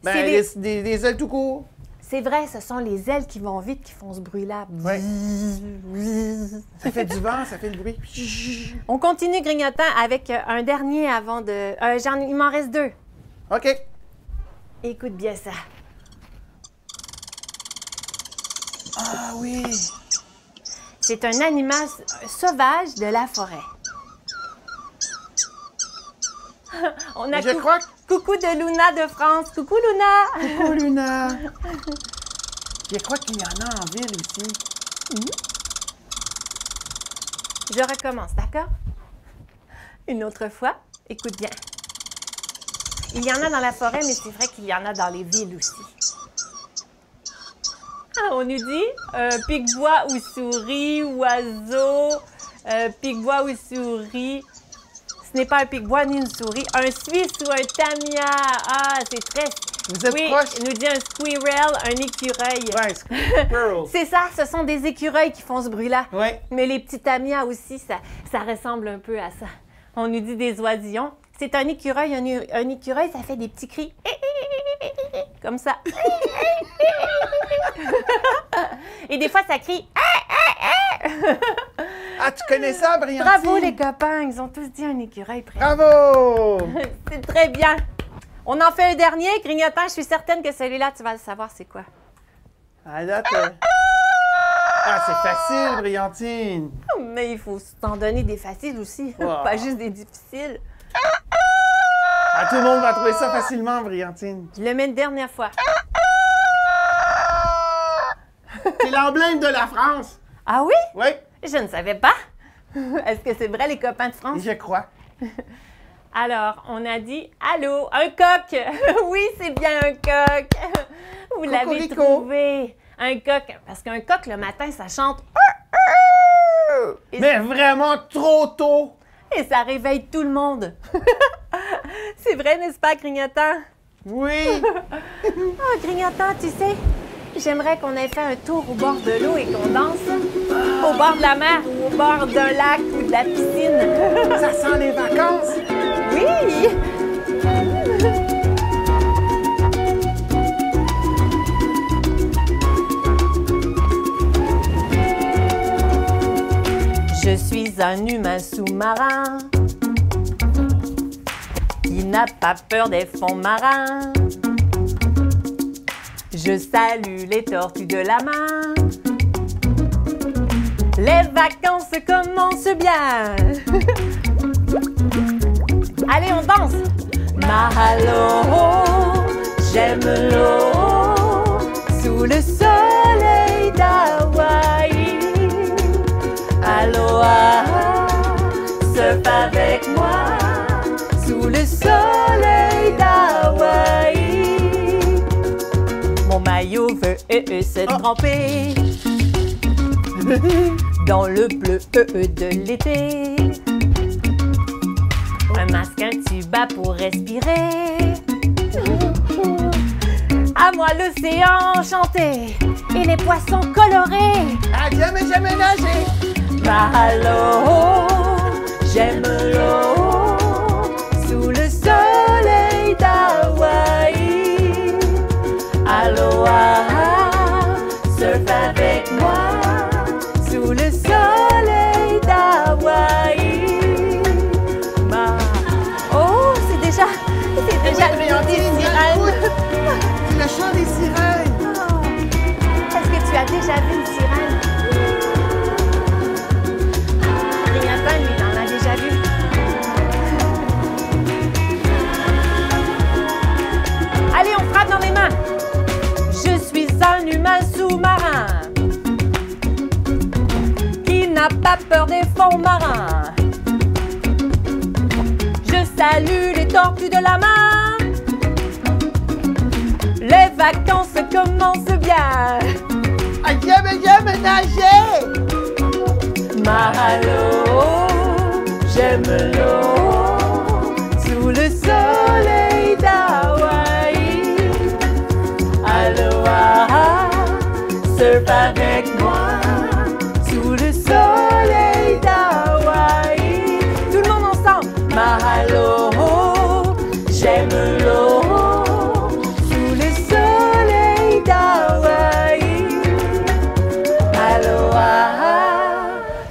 B: Ben,
D: C'est
B: des ailes tout court.
D: C'est vrai, ce sont les ailes qui vont vite qui font ce bruit-là.
B: Ouais. Ça fait du vent, ça fait le bruit.
D: On continue Grignotant avec un dernier avant de... il m'en reste 2.
B: OK.
D: Écoute bien ça.
B: Ah oui.
D: C'est un animal sauvage de la forêt. On a
B: Je crois que...
D: coucou de Luna de France. Coucou Luna.
B: Oh, Luna. Je crois qu'il y en a en ville aussi.
D: Je recommence, d'accord? Une autre fois. Écoute bien. Il y en a dans la forêt, mais c'est vrai qu'il y en a dans les villes aussi. Ah, on nous dit pique-bois ou souris, oiseau, pique-bois ou souris. Ce n'est pas un pique-bois ni une souris. Un suisse ou un tamia. Ah, c'est très...
B: Vous êtes
D: oui,
B: proche.
D: il nous dit un squirrel, un écureuil.
B: Ouais, squirrel.
D: C'est ça, ce sont des écureuils qui font ce bruit-là.
B: Ouais.
D: Mais les petits tamias aussi, ça ressemble un peu à ça. On nous dit des oisillons. C'est un écureuil. Un écureuil, ça fait des petits cris. Comme ça. Et des fois, ça crie.
B: Ah, tu connais ça, Brillantine?
D: Bravo, les copains. Ils ont tous dit un écureuil.
B: Bravo!
D: C'est très bien. On en fait un dernier. Grignotant, je suis certaine que celui-là, tu vas le savoir, c'est quoi?
B: À date, Ah, c'est facile, Brillantine.
D: Mais il faut t'en donner des faciles aussi,
B: Wow.
D: pas juste des difficiles.
B: Ah, tout le monde va trouver ça facilement, Brillantine.
D: Je le mets une dernière fois.
B: C'est l'emblème de la France.
D: Ah oui?
B: Oui,
D: Je ne savais pas. Est-ce que c'est vrai, les copains de France?
B: je crois.
D: Alors, on a dit « Allô, un coq! » Oui, c'est bien un coq! Vous l'avez
B: Cocorico.
D: trouvé! Un coq, parce qu'un coq, le matin, ça chante
B: Mais vraiment trop tôt.
D: et ça réveille tout le monde. C'est vrai, n'est-ce pas, Grignotant?
B: Oui.
D: Oh, Grignotant, tu sais, j'aimerais qu'on ait fait un tour au bord de l'eau et qu'on danse au bord de la mer ou au bord d'un lac ou de la piscine.
B: Ça sent les vacances.
D: Oui! Je suis un humain sous-marin qui n'a pas peur des fonds marins. Je salue les tortues de la main. Les vacances commencent bien. Allez, on danse. Mahalo, j'aime l'eau sous le soleil d'Hawaï. Aloha, surf avec moi sous le soleil d'Hawaï. Mon maillot veut se tremper dans le bleu de l'été. Un masque, un tuba pour respirer. À moi l'océan chanté et les poissons colorés.
B: À jamais nager.
D: Mahalo, j'aime l'eau sous le soleil d'Hawaï. Aloha, surfe avec moi sous le soleil d'Hawaï. Oh, c'est déjà le chant des sirènes.
B: C'est le chant des sirènes.
D: Oh. Est-ce que tu as déjà vu une sirène? Grignotant, lui, il en a déjà vu. Allez, on frappe dans les mains. Je suis un humain sous-marin qui n'a pas peur des fonds marins. Je salue les tortues de la main. Les vacances commencent bien.
B: À jamais nager.
D: Mahalo, j'aime l'eau sous le soleil d'Hawaï. Aloha, surfe avec moi sous le soleil d'Hawaï. Tout le monde ensemble. Mahalo, j'aime l'eau sous le soleil d'Hawaï. Aloha,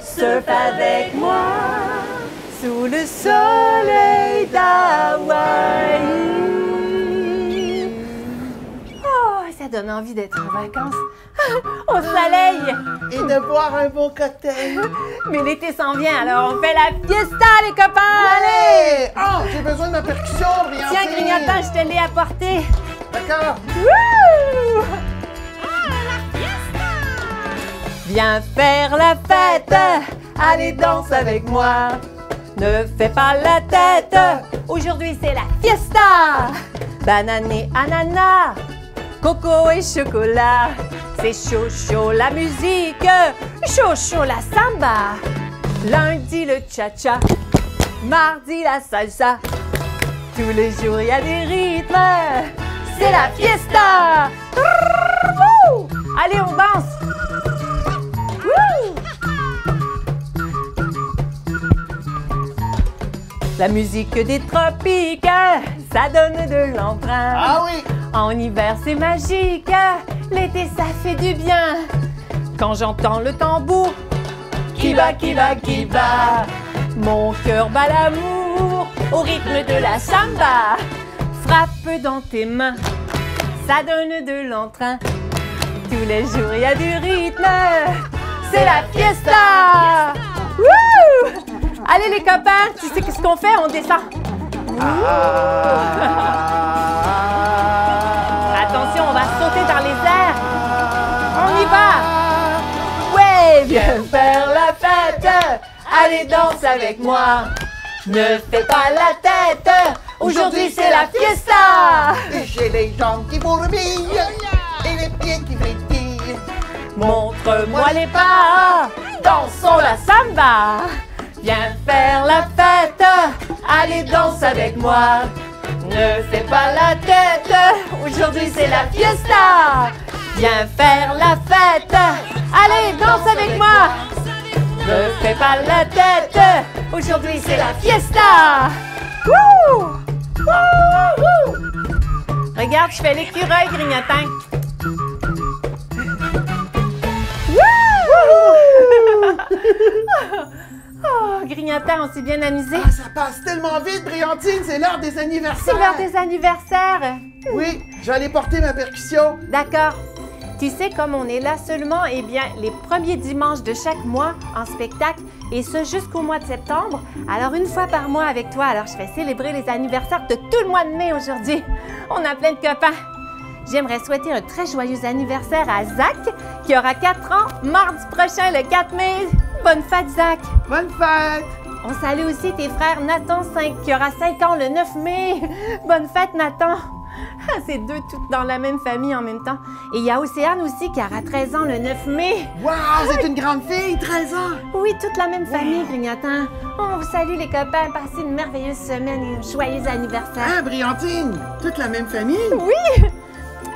D: surfe avec moi sous le soleil d'Hawaï. Oh, ça donne envie d'être en vacances au soleil.
B: Et de boire un bon cocktail.
D: Mais l'été s'en vient, alors on fait la fiesta, les copains.
B: Allez! Oh, j'ai besoin de ma percussion, Briantine.
D: Tiens, Grignotant, je te l'ai apporté.
B: D'accord.
D: Wouh! Viens faire la fête, allez danse avec moi. Ne fais pas la tête, aujourd'hui c'est la fiesta. Banane et ananas, coco et chocolat. C'est chaud chaud la musique, chaud chaud la samba. Lundi le cha-cha, mardi la salsa. Tous les jours il y a des rythmes, c'est la fiesta. Wouh! Allez, on danse. Wouh! La musique des tropiques, ça donne de l'entrain.
B: Ah oui!
D: En hiver, c'est magique. L'été, ça fait du bien. Quand j'entends le tambour, qui va, mon cœur bat l'amour au rythme de la samba. Frappe dans tes mains, ça donne de l'entrain. Tous les jours, il y a du rythme. C'est la fiesta! Wouh! Allez, les copains, tu sais ce qu'on fait? On descend. Attention, on va sauter dans les airs. On y va. Ouais, viens faire la fête. Allez, danse avec moi. Ne fais pas la tête. Aujourd'hui, c'est la fiesta.
B: Et j'ai les jambes qui bourrillent et les pieds qui frétillent.
D: Montre-moi les pas. Dansons la samba. Viens faire la fête. Allez, danse avec moi. Ne fais pas la tête, aujourd'hui c'est la fiesta. Viens faire la fête, allez danse avec moi. Ne fais pas la tête, aujourd'hui c'est la fiesta. Wouh! Wouh! Regarde, je fais l'écureuil grignotant. Oh, Grignotant, on s'est bien amusé.
B: Ah, ça passe tellement vite, Briantine, c'est l'heure des anniversaires.
D: C'est l'heure des anniversaires.
B: Oui, je vais aller porter ma percussion.
D: D'accord. Tu sais, comme on est là seulement, eh bien, les premiers dimanches de chaque mois en spectacle, et ce jusqu'au mois de septembre, alors une fois par mois avec toi. Alors, je vais célébrer les anniversaires de tout le mois de mai aujourd'hui. On a plein de copains. J'aimerais souhaiter un très joyeux anniversaire à Zach, qui aura 4 ans, mardi prochain, le 4 mai. Bonne fête, Zach!
B: Bonne fête!
D: On salue aussi tes frères Nathan, qui aura 5 ans le 9 mai. Bonne fête, Nathan! C'est deux toutes dans la même famille en même temps. Et il y a Océane aussi qui aura 13 ans le 9 mai.
B: Wow, c'est une grande fille, 13 ans!
D: Oui, toute la même famille, Grignotant. On vous salue les copains, passez une merveilleuse semaine et un joyeux anniversaire.
B: Hein, Brillantine? Toute la même famille?
D: Oui!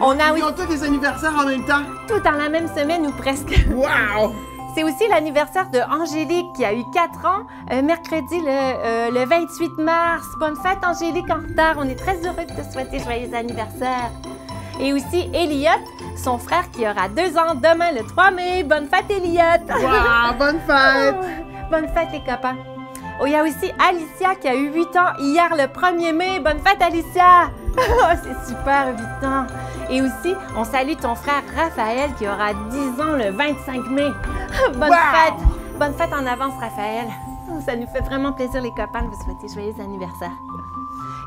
D: On a
B: Ils ont tous les anniversaires en même temps?
D: tout dans la même semaine ou presque.
B: Wow!
D: C'est aussi l'anniversaire de Angélique qui a eu 4 ans, mercredi le 28 mars. Bonne fête Angélique en retard. On est très heureux de te souhaiter joyeux anniversaire. Et aussi Elliot, son frère qui aura 2 ans demain le 3 mai. Bonne fête Elliot!
B: Wow, bonne fête!
D: Bonne fête les copains. Oh, il y a aussi Alicia qui a eu 8 ans hier le 1er mai. Bonne fête Alicia! Oh, c'est super, 8 ans. Et aussi, on salue ton frère Raphaël qui aura 10 ans le 25 mai. Bonne fête! Bonne fête en avance, Raphaël. Oh, ça nous fait vraiment plaisir, les copains, de vous souhaiter joyeux anniversaire.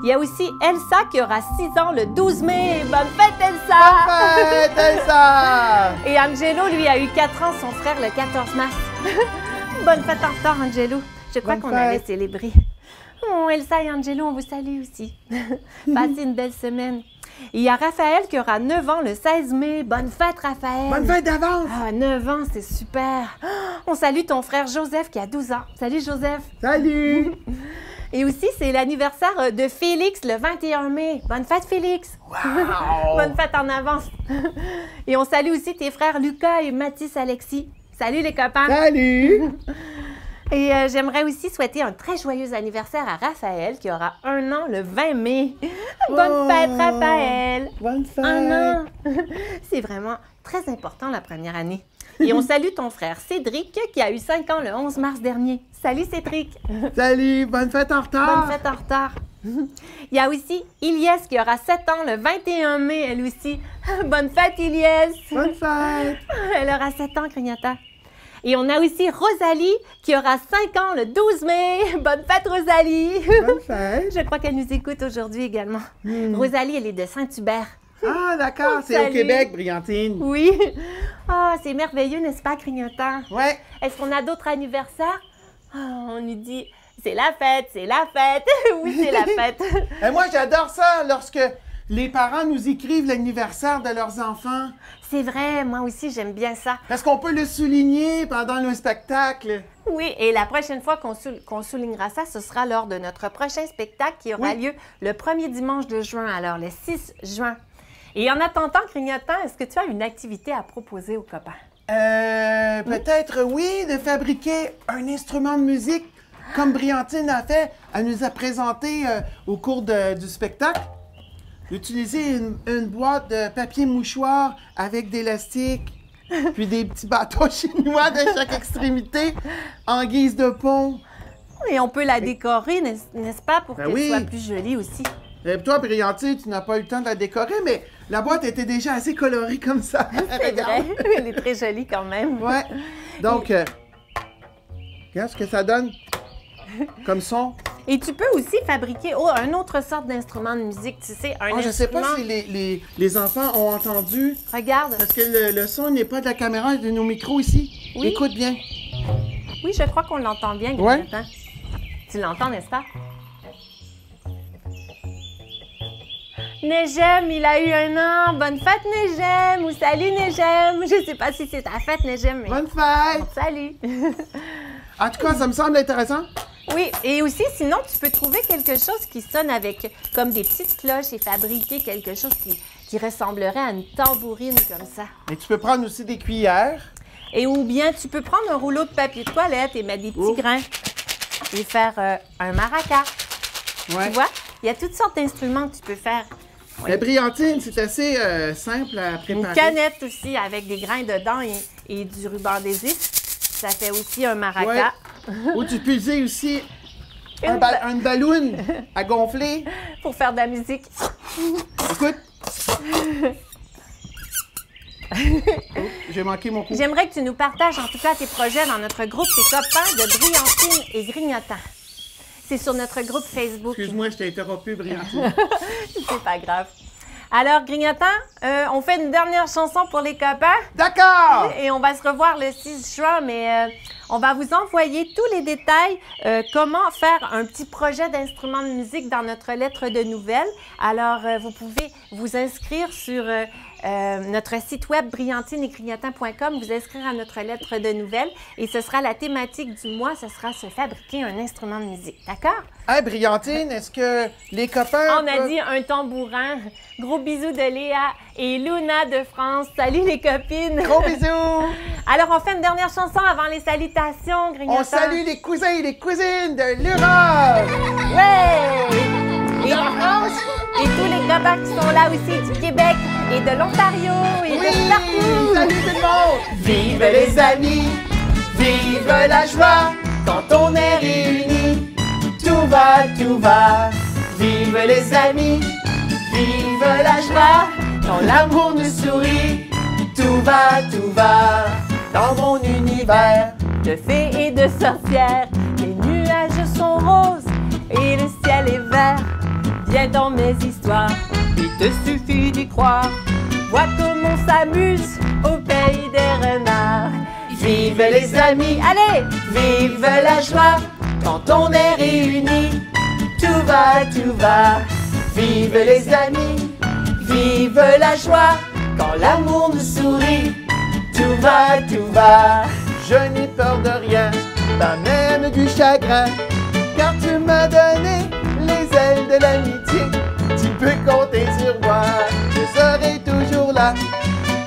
D: Il y a aussi Elsa qui aura 6 ans le 12 mai. Bonne fête, Elsa!
B: Bonne fête, Elsa!
D: Et Angelo, lui, a eu 4 ans, son frère, le 14 mars. Bonne fête en retard, Angelo. Je crois qu'on avait célébré. Oh, Elsa et Angelo, on vous salue aussi. Passez une belle semaine. Et il y a Raphaël qui aura 9 ans le 16 mai. Bonne fête, Raphaël!
B: Bonne fête d'avance!
D: Ah, 9 ans, c'est super! On salue ton frère Joseph qui a 12 ans. Salut, Joseph!
B: Salut!
D: Et aussi, c'est l'anniversaire de Félix le 21 mai. Bonne fête, Félix!
B: Wow!
D: Bonne fête en avance! Et on salue aussi tes frères Lucas et Mathis Alexis. Salut, les copains!
B: Salut!
D: Et j'aimerais aussi souhaiter un très joyeux anniversaire à Raphaël qui aura 1 an le 20 mai. Bonne fête, Raphaël!
B: Bonne fête!
D: 1 an! C'est vraiment très important la première année. Et on salue ton frère Cédric qui a eu 5 ans le 11 mars dernier. Salut Cédric!
B: Salut! Bonne fête en retard!
D: Bonne fête en retard! Il y a aussi Ilyes qui aura 7 ans le 21 mai, elle aussi. Bonne fête, Ilyes!
B: Bonne fête!
D: Elle aura 7 ans, Grignotant. Et on a aussi Rosalie qui aura 5 ans le 12 mai. Bonne fête, Rosalie!
B: Bonne fête!
D: Je crois qu'elle nous écoute aujourd'hui également. Rosalie, elle est de Saint-Hubert.
B: Ah, d'accord, c'est au
D: Salut.
B: Québec, Brillantine.
D: Oui. Ah, c'est merveilleux, n'est-ce pas, Grignotant?
B: Ouais.
D: Est-ce qu'on a d'autres anniversaires? Ah, on nous dit, c'est la fête, c'est la fête. Oui, c'est la fête.
B: Et moi, j'adore ça lorsque les parents nous écrivent l'anniversaire de leurs enfants.
D: C'est vrai, moi aussi, j'aime bien ça.
B: Parce qu'on peut le souligner pendant le spectacle.
D: Oui, et la prochaine fois qu'on soulignera ça, ce sera lors de notre prochain spectacle qui aura lieu le premier dimanche de juin, alors le 6 juin. Et en attendant, Grignotant, est-ce que tu as une activité à proposer aux copains?
B: Peut-être, oui, de fabriquer un instrument de musique comme Brillantine a fait. Elle nous a présenté au cours du spectacle. D'utiliser une boîte de papier mouchoir avec d'élastique, puis des petits bateaux chinois de chaque extrémité en guise de pont.
D: Et on peut la décorer, n'est-ce pas, pour
B: Ben
D: qu'elle soit plus jolie aussi.
B: Et toi, Brillantine, tu n'as pas eu le temps de la décorer, mais la boîte était déjà assez colorée comme ça.
D: C'est vrai, elle est très jolie quand même.
B: Ouais. Donc, regarde ce que ça donne comme son.
D: Et tu peux aussi fabriquer une autre sorte d'instrument de musique, tu sais, un instrument...
B: Je sais pas si les enfants ont entendu,
D: Regarde.
B: parce que le son n'est pas de la caméra, c'est de nos micros ici.
D: Oui.
B: Écoute bien.
D: Oui, je crois qu'on l'entend bien,
B: Ouais.
D: Grignotant. Tu l'entends, n'est-ce pas? Nejem, il a eu 1 an. Bonne fête, Nejem! Ou salut, Nejem! Je sais pas si c'est ta fête, Nejem, mais...
B: Bonne fête!
D: Salut!
B: En tout cas, ça me semble intéressant.
D: Oui, et aussi, sinon, tu peux trouver quelque chose qui sonne avec comme des petites cloches et fabriquer quelque chose qui ressemblerait à une tambourine comme ça.
B: Et tu peux prendre aussi des cuillères.
D: Et ou bien, tu peux prendre un rouleau de papier toilette et mettre des petits grains et faire un maraca.
B: Ouais.
D: Tu vois? Il y a toutes sortes d'instruments que tu peux faire.
B: La Brillantine, c'est assez simple à
D: Une
B: préparer.
D: canette aussi avec des grains dedans et du ruban adhésif. Ça fait aussi un maraca.
B: Ou tu peux utiliser aussi
D: Une
B: une balloune à gonfler.
D: pour faire de la musique.
B: Écoute. J'ai manqué mon coup.
D: J'aimerais que tu nous partages en tout cas tes projets dans notre groupe Tes copains de Brillantine et Grignotant. C'est sur notre groupe Facebook.
B: Excuse-moi, je t'ai interrompu, Brillantine.
D: C'est pas grave. Alors, Grignotant, on fait une dernière chanson pour les copains.
B: D'accord!
D: Et on va se revoir le 6 juin, mais on va vous envoyer tous les détails, comment faire un petit projet d'instrument de musique dans notre lettre de nouvelles. Alors, vous pouvez vous inscrire sur notre site web brillantineetgrignotant.com, vous inscrire à notre lettre de nouvelles et ce sera la thématique du mois, ce sera se fabriquer un instrument de musique. D'accord?
B: Hey, Brillantine, est-ce que les copains...
D: On a dit un tambourin. Gros bisous de Léa et Luna de France. Salut les copines!
B: Gros bisous!
D: Alors, on fait une dernière chanson avant les salutations, Grignotant.
B: On salue les cousins et les cousines de l'Europe!
D: Ouais! Et tous les copains qui sont là aussi du Québec et de l'Ontario et de partout!
B: Salut tout le monde!
A: Vive les amis, vive la joie quand on est réunis. Tout va, tout va. Vive les amis, vive la joie quand l'amour nous sourit. Tout va, tout va. Dans mon univers
D: De fées et de sorcières, les nuages sont roses et le ciel est vert. Viens dans mes histoires, il te suffit d'y croire. Vois comme on s'amuse au pays des renards.
A: vive les amis,
D: Allez!
A: vive la joie quand on est réunis. Tout va, tout va. Vive les amis, vive la joie quand l'amour nous sourit. Tout va, tout va.
B: Je n'ai peur de rien, pas même du chagrin, car tu m'as donné les ailes de l'amitié. Tu peux compter sur moi, je serai toujours là.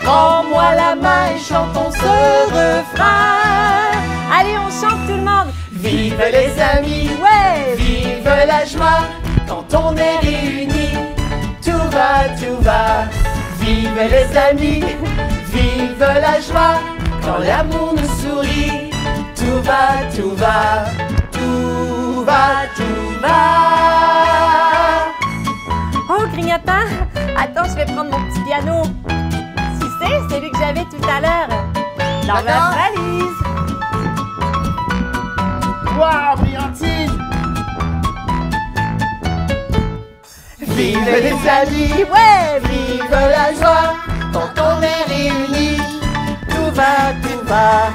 A: Prends-moi la main et chantons ce refrain.
D: Allez, on chante tout le monde!
A: Vive les amis,
D: Ouais!
A: vive la joie quand on est réunis. Tout va, tout va. Vive les amis, vive la joie quand l'amour nous sourit. Tout va, tout va. Tout va, tout va.
D: Oh, Grignotant! Attends, je vais prendre mon petit piano. Tu sais, celui que j'avais tout à l'heure. Dans ma
B: D'accord.
D: valise.
B: Wow, Brillantine!
A: Vive les amis,
D: Ouais!
A: vive la joie quand on est réunis. Tout va, tout va.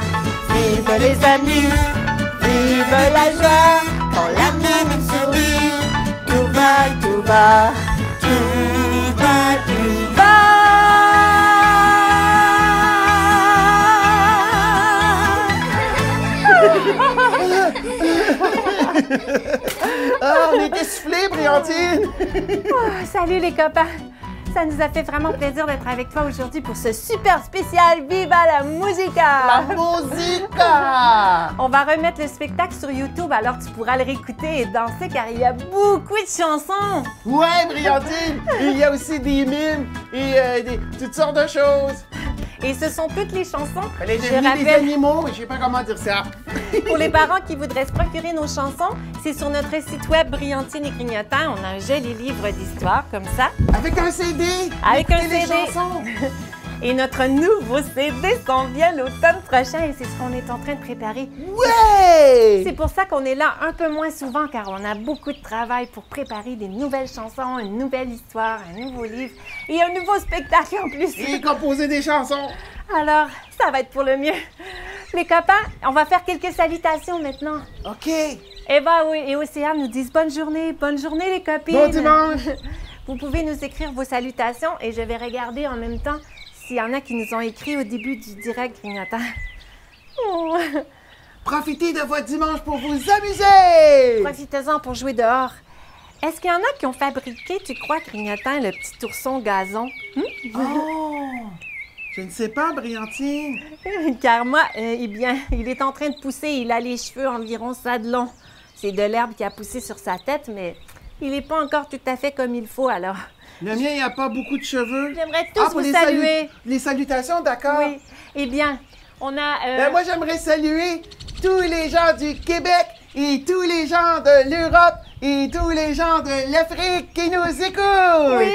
A: Vive les amis, vive la joie quand l'amour nous sourit. Tout va, tout va. Tout va, tout va.
B: Ah, on est essoufflés, Brillantine!
D: Oh, salut les copains! Ça nous a fait vraiment plaisir d'être avec toi aujourd'hui pour ce super spécial Viva la Musica!
B: La musica!
D: On va remettre le spectacle sur YouTube, alors tu pourras le réécouter et danser car il y a beaucoup de chansons!
B: Ouais, Brillantine! Il y a aussi des mimes et toutes sortes de choses.
D: Et ce sont toutes les chansons,
B: Elle est
D: je
B: devenue des
D: rappelle,
B: animaux, mais je sais pas comment dire ça.
D: pour les parents qui voudraient se procurer nos chansons, c'est sur notre site web Brillantine et Grignotant. On a un joli livre d'histoire comme ça.
B: Avec un CD!
D: Avec un
B: Écoutez les
D: CD.
B: chansons.
D: Et notre nouveau CD s'en vient l'automne prochain et c'est ce qu'on est en train de préparer.
B: Ouais!
D: C'est pour ça qu'on est là un peu moins souvent car on a beaucoup de travail pour préparer des nouvelles chansons, une nouvelle histoire, un nouveau livre et un nouveau spectacle en plus.
B: Et composer des chansons.
D: Alors, ça va être pour le mieux. Les copains, on va faire quelques salutations maintenant.
B: OK.
D: Eva et Océane nous disent bonne journée les copines.
B: Bon dimanche.
D: Vous pouvez nous écrire vos salutations et je vais regarder en même temps s'il y en a qui nous ont écrit au début du direct Grignotant. Oh.
B: Profitez de votre dimanche pour vous amuser!
D: Profitez-en pour jouer dehors. Est-ce qu'il y en a qui ont fabriqué, tu crois, Grignotant, le petit ourson gazon?
B: Oh! Je ne sais pas, Brillantine.
D: Car moi, eh bien, il est en train de pousser. Il a les cheveux environ ça de long. C'est de l'herbe qui a poussé sur sa tête, mais il n'est pas encore tout à fait comme il faut, alors.
B: Le mien, il n'y a pas beaucoup de cheveux.
D: J'aimerais tous
B: pour
D: vous
B: les
D: saluer.
B: Les salutations, d'accord?
D: Oui. Eh bien, on a...
B: Ben, moi, j'aimerais saluer tous les gens du Québec et tous les gens de l'Europe et tous les gens de l'Afrique qui nous écoutent.
D: Oui,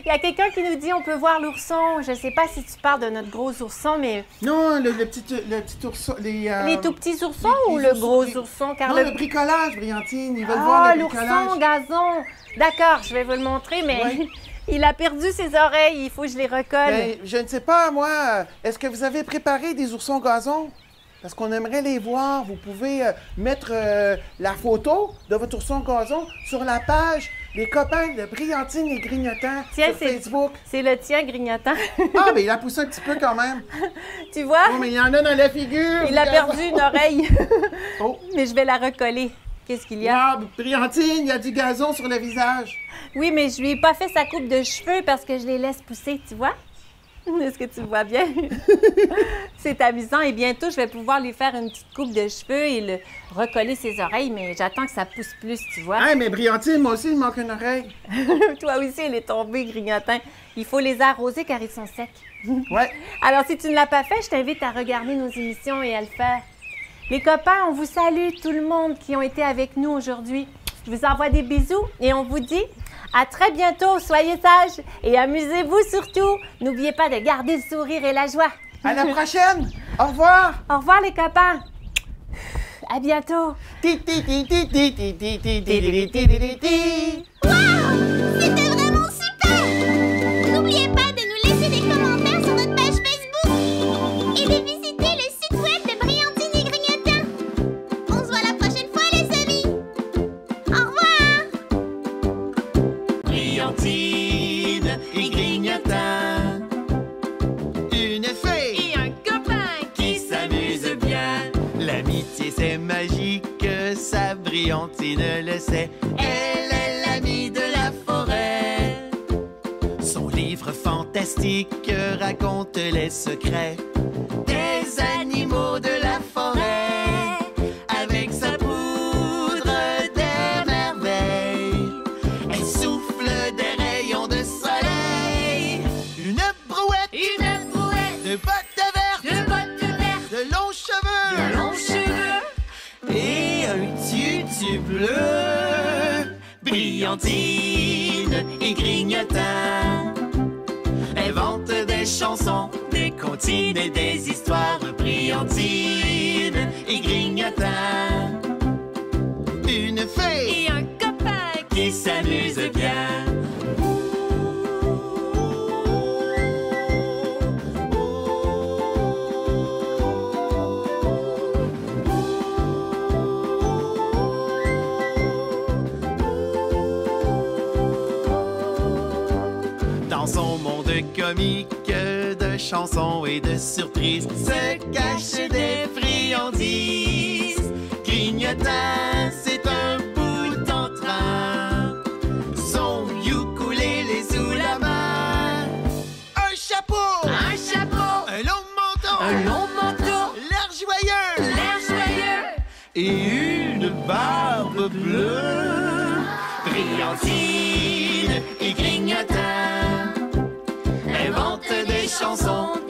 D: il y a quelqu'un qui nous dit on peut voir l'ourson. Je ne sais pas si tu parles de notre gros ourson, mais...
B: Non, le petit ourson,
D: Les tout petits oursons
B: les
D: ou le
B: oursons,
D: gros
B: les-
D: ourson? Car
B: Non, le bricolage, Brillantine. Ils veulent
D: Ah,
B: voir le
D: l'ourson
B: bricolage.
D: gazon. D'accord, je vais vous le montrer, mais
B: Ouais.
D: Il a perdu ses oreilles, il faut que je les recolle.
B: Ben, je ne sais pas, moi. Est-ce que vous avez préparé des oursons gazon? Parce qu'on aimerait les voir. Vous pouvez mettre la photo de votre ourson gazon sur la page Les copains de Brillantine et Grignotants sur Facebook.
D: C'est le tien, Grignotant.
B: Ah, ben il a poussé un petit peu quand même.
D: Tu vois?
B: Oh, mais il y en a dans la figure.
D: Il a perdu une oreille.
B: Oh.
D: Mais je vais la recoller. Qu'est-ce qu'il y a?
B: Ah, Brillantine, il y a du gazon sur le visage.
D: Oui, mais je lui ai pas fait sa coupe de cheveux parce que je les laisse pousser, tu vois? Est-ce que tu le vois bien? C'est amusant et bientôt, je vais pouvoir lui faire une petite coupe de cheveux et recoller ses oreilles, mais j'attends que ça pousse plus, tu vois?
B: Ah, mais Brillantine, moi aussi, il me manque une oreille.
D: Toi aussi, elle est tombée, Grignotin. Il faut les arroser car ils sont secs.
B: Ouais.
D: Alors, si tu ne l'as pas fait, je t'invite à regarder nos émissions et à le faire. Les copains, on vous salue, tout le monde qui ont été avec nous aujourd'hui. Je vous envoie des bisous et on vous dit à très bientôt. Soyez sages et amusez-vous surtout. N'oubliez pas de garder le sourire et la joie.
B: À la prochaine. Au revoir.
D: Au revoir, les copains. À bientôt.
C: Wow! C'était vraiment super! N'oubliez pas de nous laisser des commentaires sur notre page Facebook et de visiter le site web de Brillantine et Grignotant. On se voit la prochaine fois, les amis! Au revoir!
E: Brillantine et Grignotant. Une fée
D: Et un copain
E: qui s'amuse bien. L'amitié c'est magique, ça Brillantine le sait. Elle est l'amie de la forêt. Son livre fantastique raconte les secrets des animaux de la forêt. Avec sa poudre des merveilles, elle souffle des rayons de soleil. Une brouette de bottes vertes, de longs cheveux, et un tutu bleu. Brillantine et Grignotant inventent des chansons, des comptines et des histoires. Brillantine et Grignotant. Une fée
D: et un copain.
E: qui s'amuse bien. Dans son monde comique de chansons et de surprises se cachent des friandises. Grignotant, c'est un bout en train. Son ukulélé sous la main. Un chapeau, un long manteau, l'air joyeux, et une barbe bleue. Brillantine et Grignotant inventent des chansons,